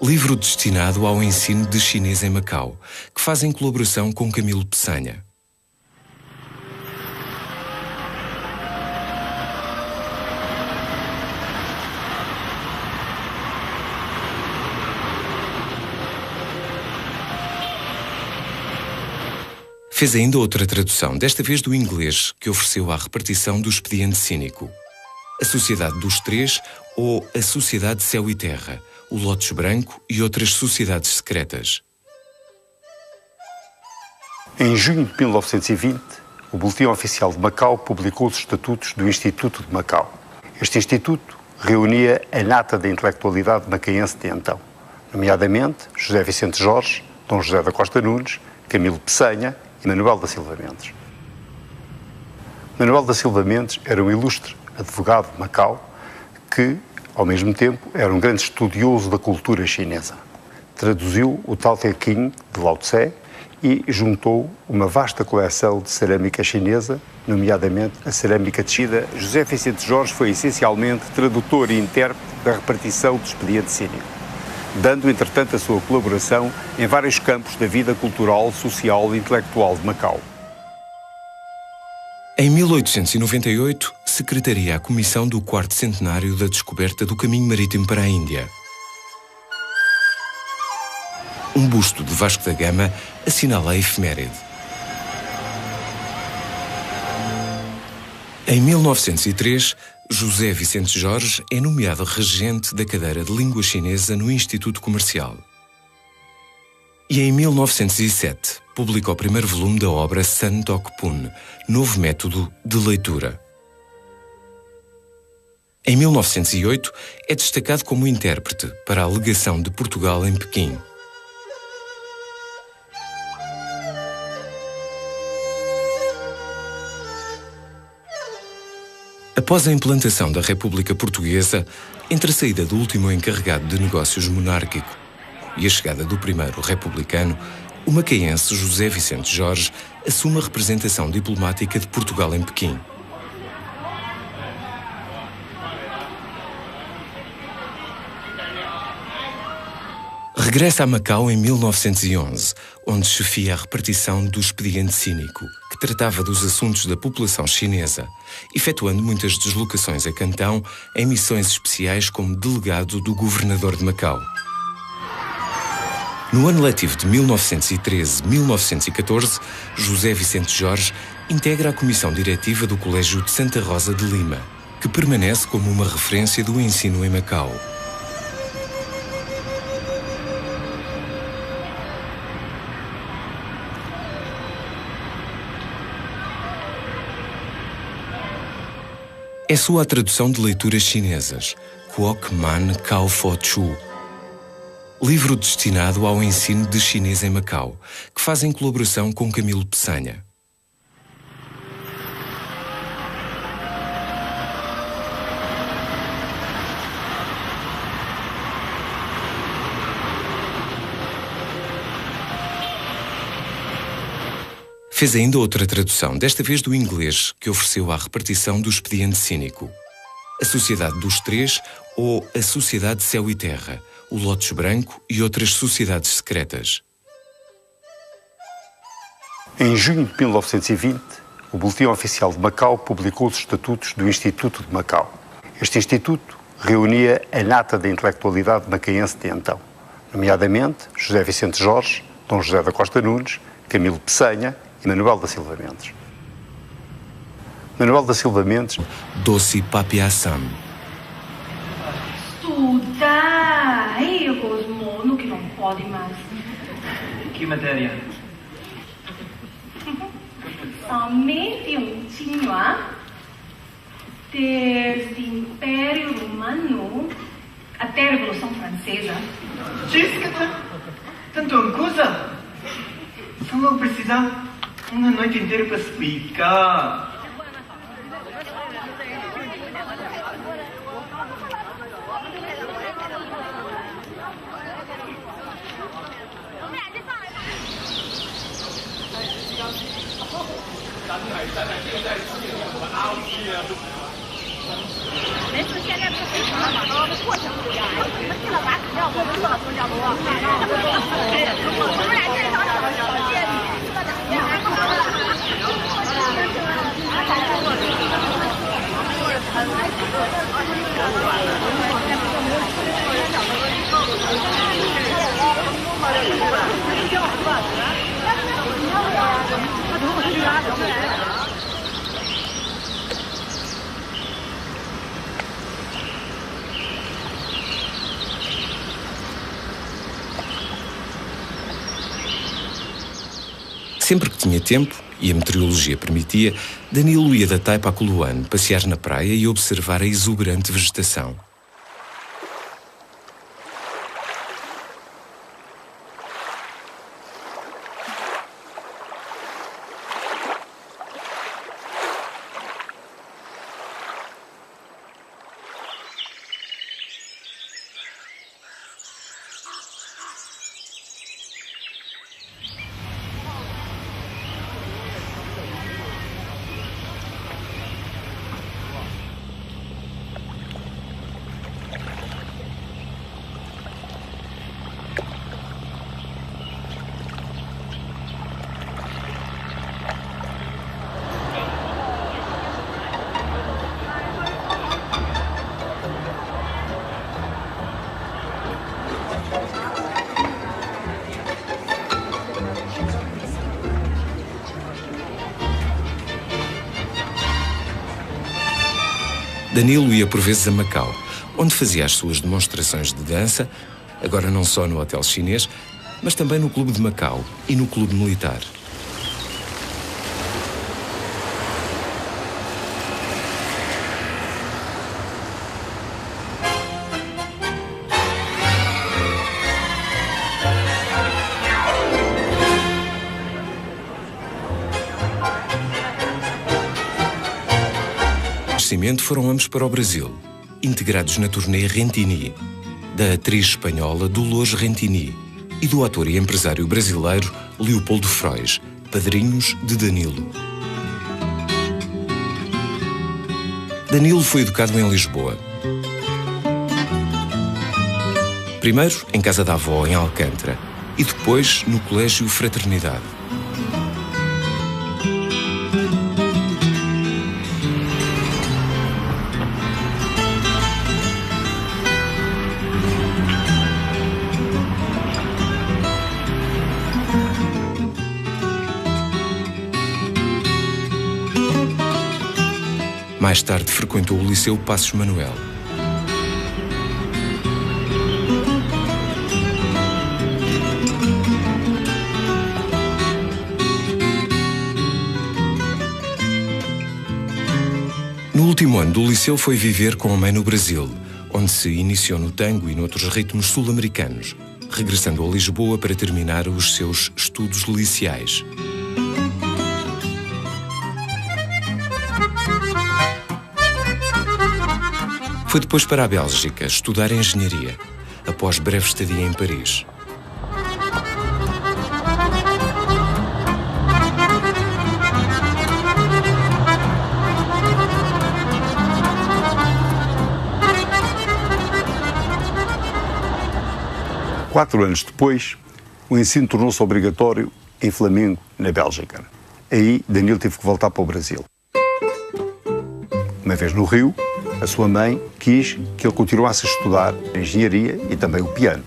livro destinado ao ensino de chinês em Macau, que faz em colaboração com Camilo Peçanha. Fez ainda outra tradução, desta vez do inglês, que ofereceu à repartição do expediente cínico. A Sociedade dos Três ou a Sociedade Céu e Terra, o Lótus Branco e outras sociedades secretas. Em junho de 1920, o Boletim Oficial de Macau publicou os estatutos do Instituto de Macau. Este instituto reunia a nata da intelectualidade macaense de então, nomeadamente José Vicente Jorge, Dom José da Costa Nunes, Camilo Peçanha e Manuel da Silva Mendes. Manuel da Silva Mendes era um ilustre advogado de Macau que, ao mesmo tempo, era um grande estudioso da cultura chinesa. Traduziu o Tao Te Ching de Lao Tse e juntou uma vasta coleção de cerâmica chinesa, nomeadamente a cerâmica tecida. José Vicente Jorge foi essencialmente tradutor e intérprete da repartição do expediente cínico, dando, entretanto, a sua colaboração em vários campos da vida cultural, social e intelectual de Macau. Em 1898, secretaria a comissão do 4º centenário da descoberta do caminho marítimo para a Índia. Um busto de Vasco da Gama assinala a efeméride. Em 1903, José Vicente Jorge é nomeado regente da cadeira de língua chinesa no Instituto Comercial. E em 1907, publica o primeiro volume da obra San Tok Pun, Novo Método de Leitura. Em 1908, é destacado como intérprete para a legação de Portugal em Pequim. Após a implantação da República Portuguesa, entre a saída do último encarregado de negócios monárquico e a chegada do primeiro republicano, o macaense José Vicente Jorge assume a representação diplomática de Portugal em Pequim. Regressa a Macau em 1911, onde chefia a repartição do expediente cínico, que tratava dos assuntos da população chinesa, efetuando muitas deslocações a Cantão em missões especiais como delegado do governador de Macau. No ano letivo de 1913-1914, José Vicente Jorge integra a comissão diretiva do Colégio de Santa Rosa de Lima, que permanece como uma referência do ensino em Macau. É sua a tradução de leituras chinesas, Kuok Man Kao Fo Chu, livro destinado ao ensino de chinês em Macau, que faz em colaboração com Camilo Peçanha. Fez ainda outra tradução, desta vez do inglês, que ofereceu à repartição do expediente cínico. A Sociedade dos Três ou a Sociedade Céu e Terra, o Lótus Branco e outras sociedades secretas. Em junho de 1920, o Boletim Oficial de Macau publicou os estatutos do Instituto de Macau. Este instituto reunia a nata da intelectualidade macaense de então, nomeadamente José Vicente Jorge, Dom José da Costa Nunes, Camilo Peçanha e Manuel da Silva Mendes. Manuel da Silva Mendes, Doce Papiaçam. Estudar erros, mono, que não pode mais. Que matéria? Somente um tinha desde o Império Romano até a Revolução Francesa. Jéssica, tanta coisa. Só vou precisar uma noite inteira para explicar. Sempre que tinha tempo, e a meteorologia permitia, Danilo ia da Taipa a Coloane passear na praia e observar a exuberante vegetação. Danilo ia por vezes a Macau, onde fazia as suas demonstrações de dança, agora não só no hotel chinês, mas também no Clube de Macau e no Clube Militar. Foram ambos para o Brasil, integrados na turnê Rentini, da atriz espanhola Dolores Rentini e do ator e empresário brasileiro Leopoldo Frois, padrinhos de Danilo. Danilo foi educado em Lisboa. Primeiro em casa da avó, em Alcântara, e depois no Colégio Fraternidade. Mais tarde frequentou o Liceu Passos Manuel. No último ano do liceu foi viver com a mãe no Brasil, onde se iniciou no tango e noutros ritmos sul-americanos, regressando a Lisboa para terminar os seus estudos liceais. Foi depois para a Bélgica estudar engenharia, após breve estadia em Paris. Quatro anos depois, o ensino tornou-se obrigatório em Flamengo, na Bélgica. Aí, Danilo teve que voltar para o Brasil. Uma vez no Rio, a sua mãe quis que ele continuasse a estudar a engenharia e também o piano.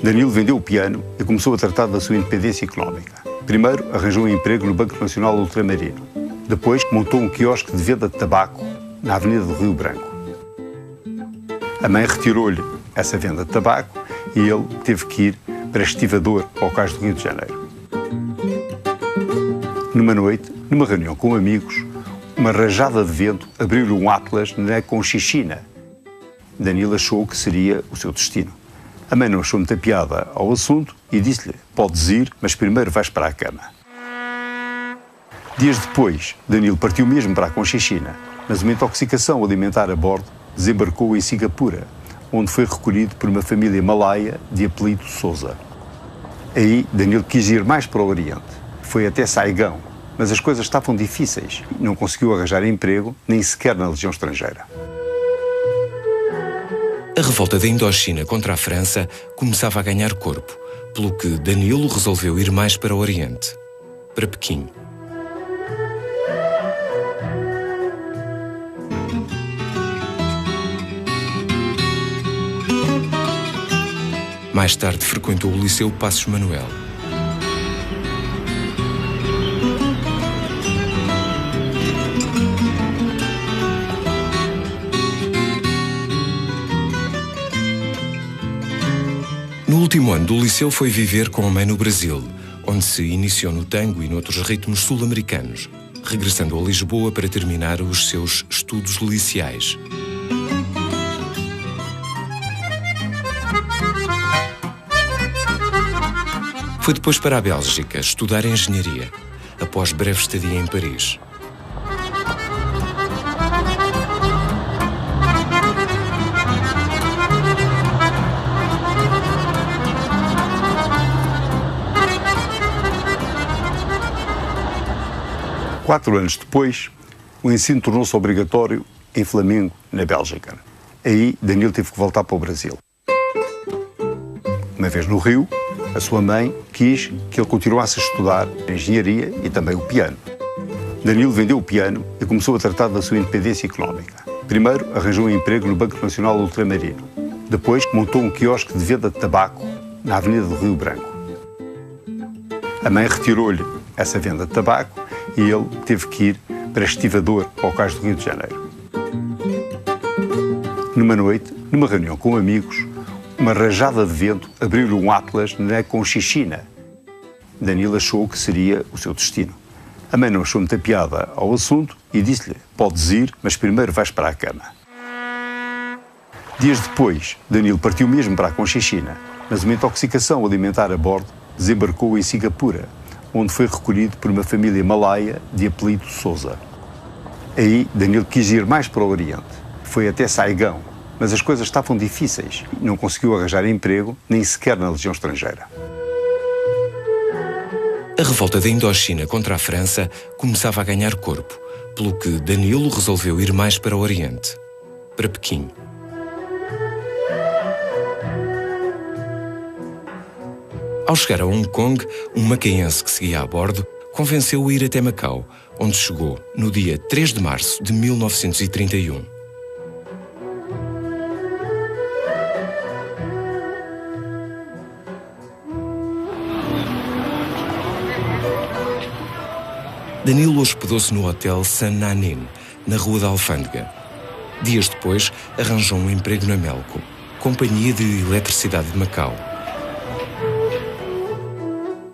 Danilo vendeu o piano e começou a tratar da sua independência económica. Primeiro, arranjou um emprego no Banco Nacional Ultramarino. Depois, montou um quiosque de venda de tabaco na Avenida do Rio Branco. A mãe retirou-lhe essa venda de tabaco e ele teve que ir para Estivador, ao Cais do Rio de Janeiro. Numa noite, numa reunião com amigos, uma rajada de vento abriu-lhe um atlas na Conchichina. Danilo achou que seria o seu destino. A mãe não achou muita piada ao assunto e disse-lhe: podes ir, mas primeiro vais para a cama. Dias depois, Danilo partiu mesmo para a Conchichina, mas uma intoxicação alimentar a bordo desembarcou em Singapura, onde foi recolhido por uma família malaia de apelido Souza. Aí, Danilo quis ir mais para o Oriente. Foi até Saigão, mas as coisas estavam difíceis. Não conseguiu arranjar emprego, nem sequer na Legião Estrangeira. A revolta da Indochina contra a França começava a ganhar corpo, pelo que Danilo resolveu ir mais para o Oriente, para Pequim. Mais tarde frequentou o Liceu Passos Manuel. No último ano do liceu foi viver com a mãe no Brasil, onde se iniciou no tango e noutros ritmos sul-americanos, regressando a Lisboa para terminar os seus estudos liceais. Foi depois para a Bélgica estudar engenharia, após breve estadia em Paris. Quatro anos depois, o ensino tornou-se obrigatório em Flamengo, na Bélgica. Aí, Danilo teve que voltar para o Brasil. Uma vez no Rio, a sua mãe quis que ele continuasse a estudar a engenharia e também o piano. Danilo vendeu o piano e começou a tratar da sua independência económica. Primeiro, arranjou um emprego no Banco Nacional Ultramarino. Depois, montou um quiosque de venda de tabaco na Avenida do Rio Branco. A mãe retirou-lhe essa venda de tabaco e ele teve que ir para Estivador, ao Cais do Rio de Janeiro. Numa noite, numa reunião com amigos, uma rajada de vento abriu-lhe um atlas na Conchichina. Danilo achou que seria o seu destino. A mãe não achou muita piada ao assunto e disse-lhe: podes ir, mas primeiro vais para a cama. Dias depois, Danilo partiu mesmo para a Conchichina, mas uma intoxicação alimentar a bordo desembarcou em Singapura, onde foi recolhido por uma família malaia de apelido Souza. Aí, Danilo quis ir mais para o Oriente. Foi até Saigão, mas as coisas estavam difíceis. Não conseguiu arranjar emprego, nem sequer na Legião Estrangeira. A revolta da Indochina contra a França começava a ganhar corpo, pelo que Danilo resolveu ir mais para o Oriente, para Pequim. Ao chegar a Hong Kong, um macaense que seguia a bordo convenceu-o a ir até Macau, onde chegou no dia 3 de março de 1931. Danilo hospedou-se no Hotel San Nanin, na Rua da Alfândega. Dias depois, arranjou um emprego na Melco, Companhia de Eletricidade de Macau.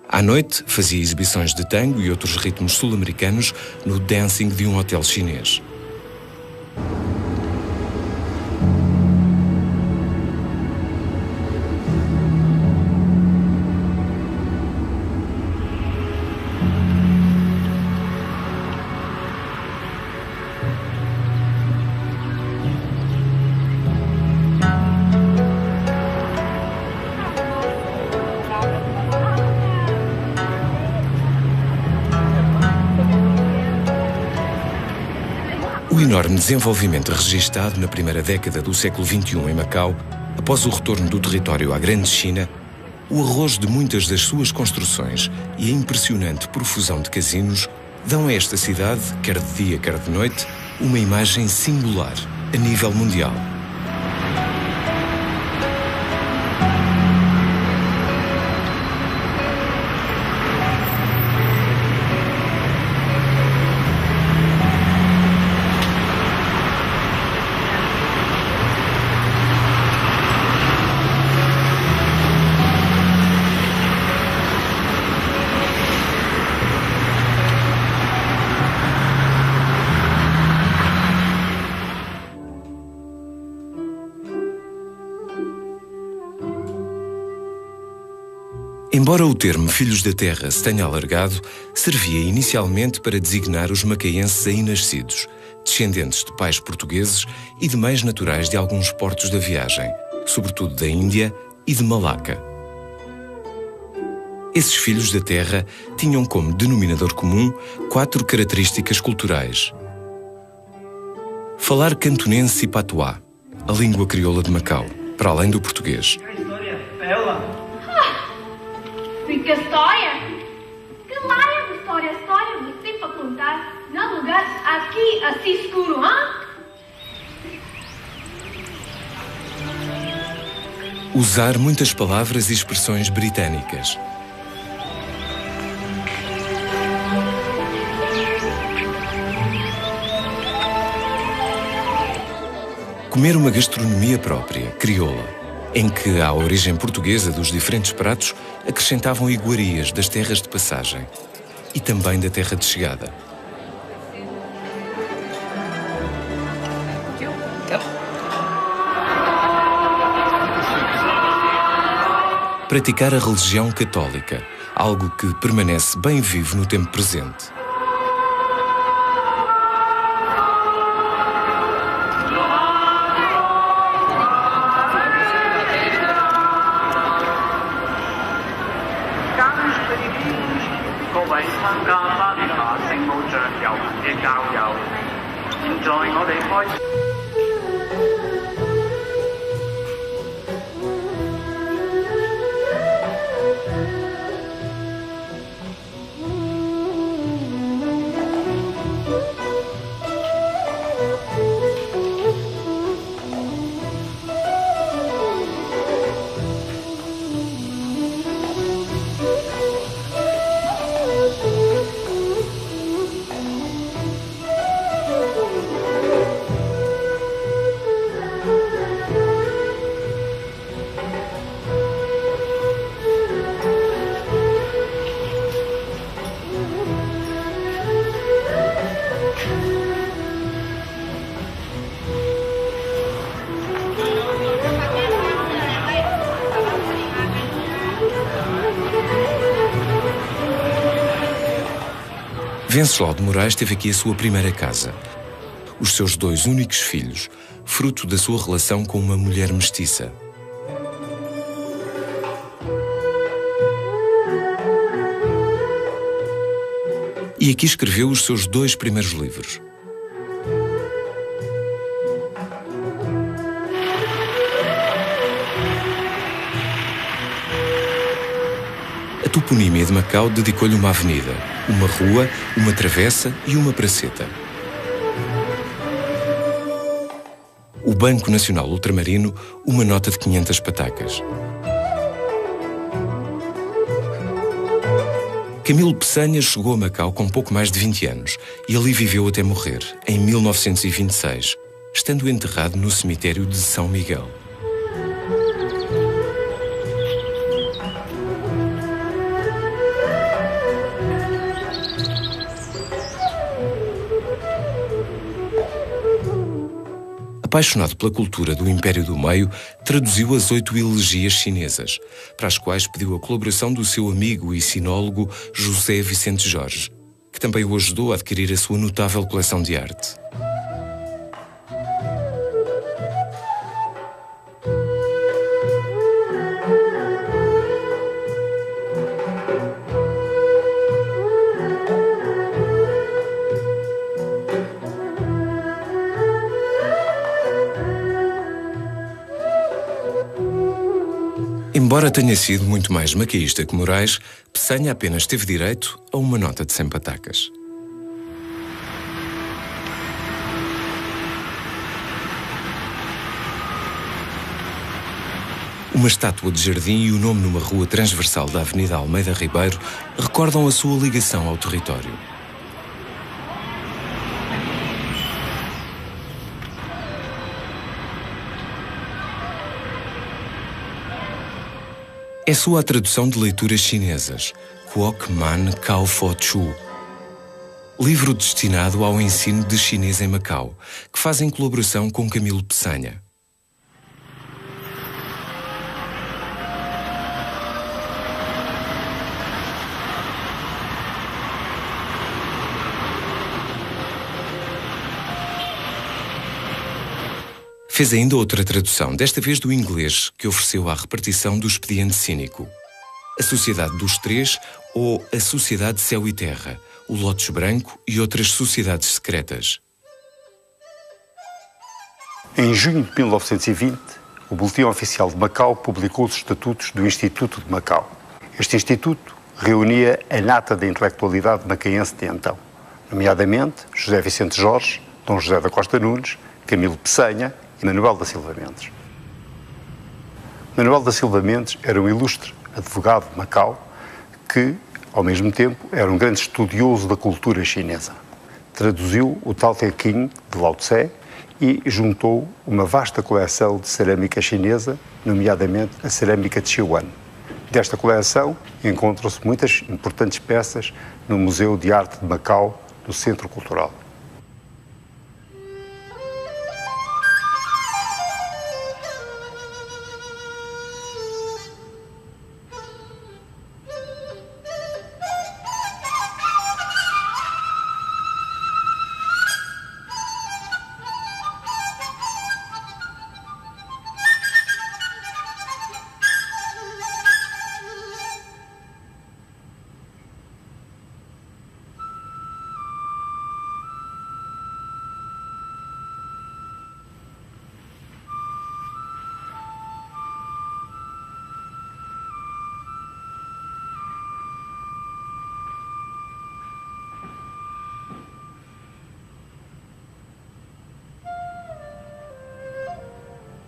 À noite, fazia exibições de tango e outros ritmos sul-americanos no dancing de um hotel chinês. O enorme desenvolvimento registado na primeira década do século XXI em Macau, após o retorno do território à Grande China, o arrojo de muitas das suas construções e a impressionante profusão de casinos dão a esta cidade, quer de dia, quer de noite, uma imagem singular a nível mundial. Embora o termo Filhos da Terra se tenha alargado, servia inicialmente para designar os macaenses aí nascidos, descendentes de pais portugueses e de mães naturais de alguns portos da viagem, sobretudo da Índia e de Malaca. Esses Filhos da Terra tinham como denominador comum 4 características culturais. Falar cantonense e patuá, a língua crioula de Macau, para além do português. Fica história? Que laia de história, você para contar, num lugar aqui assim escuro, hã? Usar muitas palavras e expressões britânicas. Comer uma gastronomia própria, crioula, em que, à origem portuguesa dos diferentes pratos, acrescentavam iguarias das terras de passagem e também da terra de chegada. Praticar a religião católica, algo que permanece bem vivo no tempo presente. Venceslau de Moraes teve aqui a sua primeira casa. Os seus 2 únicos filhos, fruto da sua relação com uma mulher mestiça. E aqui escreveu os seus 2 primeiros livros. A toponímia de Macau dedicou-lhe uma avenida, uma rua, uma travessa e uma praceta. O Banco Nacional Ultramarino, uma nota de 500 patacas. Camilo Peçanha chegou a Macau com pouco mais de 20 anos e ali viveu até morrer, em 1926, estando enterrado no cemitério de São Miguel. Apaixonado pela cultura do Império do Meio, traduziu as 8 elegias chinesas, para as quais pediu a colaboração do seu amigo e sinólogo José Vicente Jorge, que também o ajudou a adquirir a sua notável coleção de arte. Embora tenha sido muito mais macaísta que Moraes, Peçanha apenas teve direito a uma nota de 100 patacas. Uma estátua de jardim e o nome numa rua transversal da Avenida Almeida Ribeiro recordam a sua ligação ao território. É sua a tradução de leituras chinesas, Kuok Man Kao Fo Chu, livro destinado ao ensino de chinês em Macau, que faz em colaboração com Camilo Peçanha. Fez ainda outra tradução, desta vez do inglês, que ofereceu à repartição do Expediente Cínico. A Sociedade dos Três ou a Sociedade Céu e Terra, o Lótus Branco e outras sociedades secretas. Em junho de 1920, o Boletim Oficial de Macau publicou os estatutos do Instituto de Macau. Este instituto reunia a nata da intelectualidade macaense de então, nomeadamente José Vicente Jorge, Dom José da Costa Nunes, Camilo Peçanha e Manuel da Silva Mendes. Manuel da Silva Mendes era um ilustre advogado de Macau que, ao mesmo tempo, era um grande estudioso da cultura chinesa. Traduziu o Tao Te Ching de Lao Tse e juntou uma vasta coleção de cerâmica chinesa, nomeadamente a cerâmica de Sichuan. Desta coleção encontram-se muitas importantes peças no Museu de Arte de Macau, no Centro Cultural.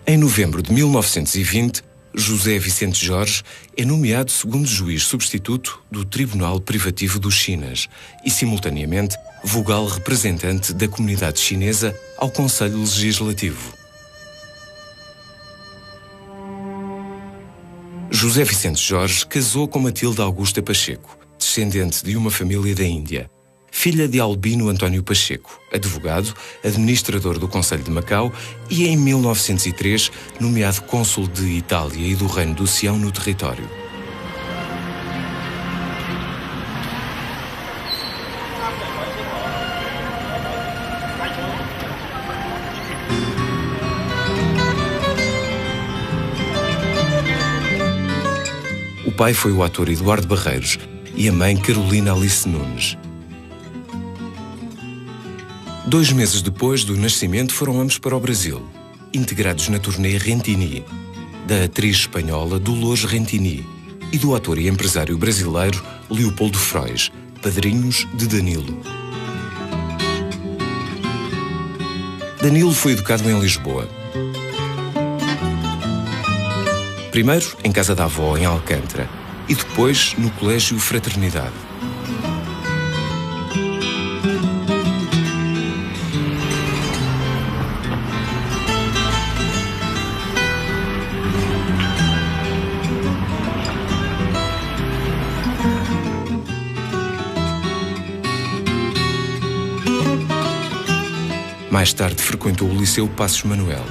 Em novembro de 1920, José Vicente Jorge é nomeado segundo juiz substituto do Tribunal Privativo dos Chinas e, simultaneamente, vogal representante da comunidade chinesa ao Conselho Legislativo. José Vicente Jorge casou com Matilde Augusta Pacheco, descendente de uma família da Índia, filha de Albino António Pacheco, advogado, administrador do Conselho de Macau e, em 1903, nomeado cônsul de Itália e do Reino do Sião no território. pai foi o ator Eduardo Barreiros e a mãe Carolina Alice Nunes. 2 meses depois do nascimento foram ambos para o Brasil, integrados na turnê Rentini, da atriz espanhola Dolores Rentini e do ator e empresário brasileiro Leopoldo Frois, padrinhos de Danilo. Danilo foi educado em Lisboa. Primeiro em casa da avó, em Alcântara, e depois no Colégio Fraternidade. Mais tarde frequentou o Liceu Passos Manuel.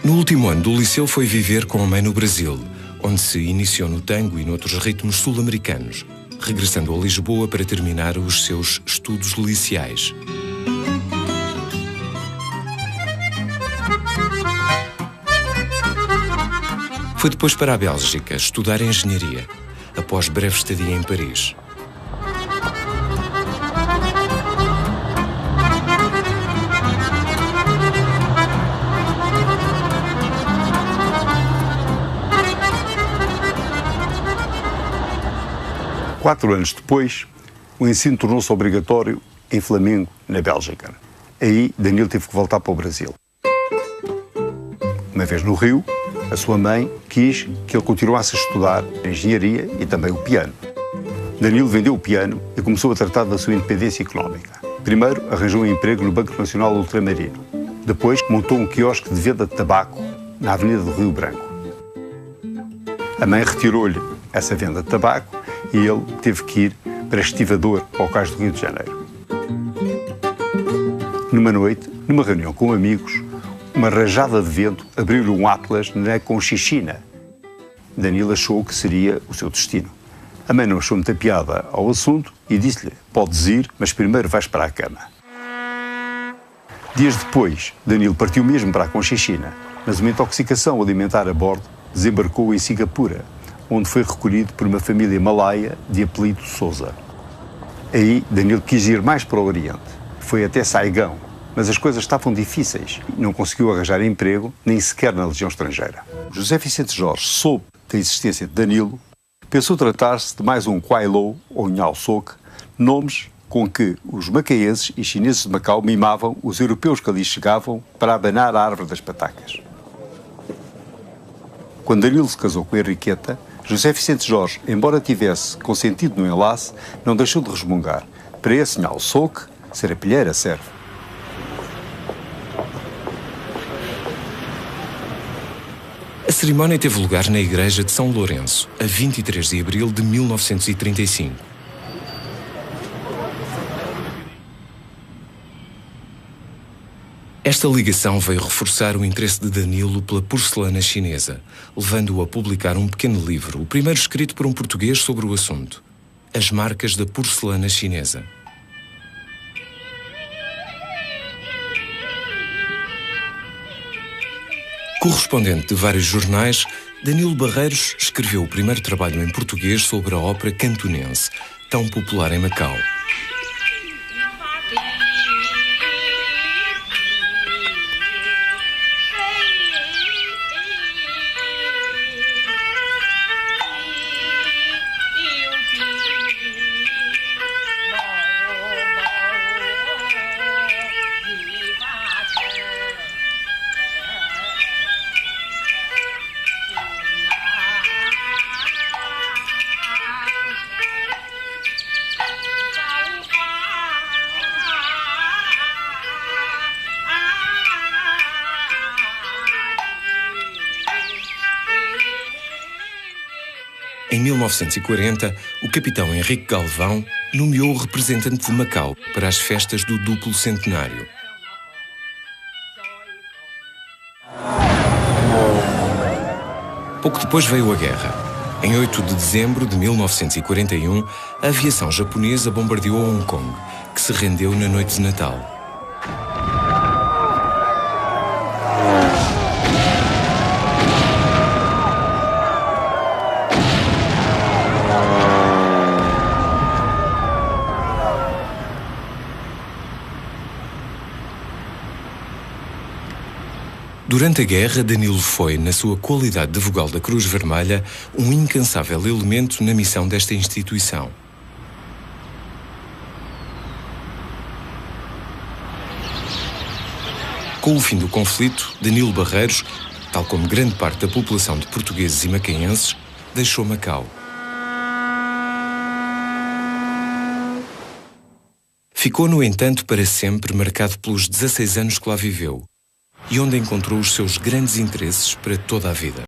No último ano do liceu foi viver com a mãe no Brasil, onde se iniciou no tango e noutros ritmos sul-americanos, regressando a Lisboa para terminar os seus estudos liceais. Foi depois para a Bélgica estudar engenharia, após breve estadia em Paris. Quatro anos depois, o ensino tornou-se obrigatório em Flamengo, na Bélgica. Aí, Danilo teve que voltar para o Brasil. Uma vez no Rio, a sua mãe quis que ele continuasse a estudar a engenharia e também o piano. Danilo vendeu o piano e começou a tratar da sua independência económica. Primeiro, arranjou um emprego no Banco Nacional Ultramarino. Depois, montou um quiosque de venda de tabaco na Avenida do Rio Branco. A mãe retirou-lhe essa venda de tabaco e ele teve que ir para Estivador, ao Cais do Rio de Janeiro. Numa noite, numa reunião com amigos, uma rajada de vento abriu-lhe um atlas na Conchichina. Danilo achou que seria o seu destino. A mãe não achou muita piada ao assunto e disse-lhe: podes ir, mas primeiro vais para a cama. Dias depois, Danilo partiu mesmo para a Conchichina, mas uma intoxicação alimentar a bordo desembarcou em Singapura, onde foi recolhido por uma família malaia de apelido Souza. Aí, Danilo quis ir mais para o Oriente. Foi até Saigão, mas as coisas estavam difíceis. Não conseguiu arranjar emprego, nem sequer na Legião Estrangeira. José Vicente Jorge soube da existência de Danilo, pensou tratar-se de mais um Kwai Lo ou Nhau Sok, nomes com que os macaenses e chineses de Macau mimavam os europeus que ali chegavam para abanar a árvore das patacas. Quando Danilo se casou com Henriqueta, José Vicente Jorge, embora tivesse consentido no enlace, não deixou de resmungar. Para esse Nhau Sok, ser a pilheira serve. A cerimónia teve lugar na igreja de São Lourenço, a 23 de abril de 1935. Esta ligação veio reforçar o interesse de Danilo pela porcelana chinesa, levando-o a publicar um pequeno livro, o primeiro escrito por um português sobre o assunto, As Marcas da Porcelana Chinesa. Correspondente de vários jornais, Danilo Barreiros escreveu o primeiro trabalho em português sobre a ópera cantonense, tão popular em Macau. Em 1940, o capitão Henrique Galvão nomeou o representante de Macau para as festas do duplo centenário. Pouco depois veio a guerra. Em 8 de dezembro de 1941, a aviação japonesa bombardeou Hong Kong, que se rendeu na noite de Natal. Durante a guerra, Danilo foi, na sua qualidade de vogal da Cruz Vermelha, um incansável elemento na missão desta instituição. Com o fim do conflito, Danilo Barreiros, tal como grande parte da população de portugueses e macaenses, deixou Macau. Ficou, no entanto, para sempre marcado pelos 16 anos que lá viveu e onde encontrou os seus grandes interesses para toda a vida.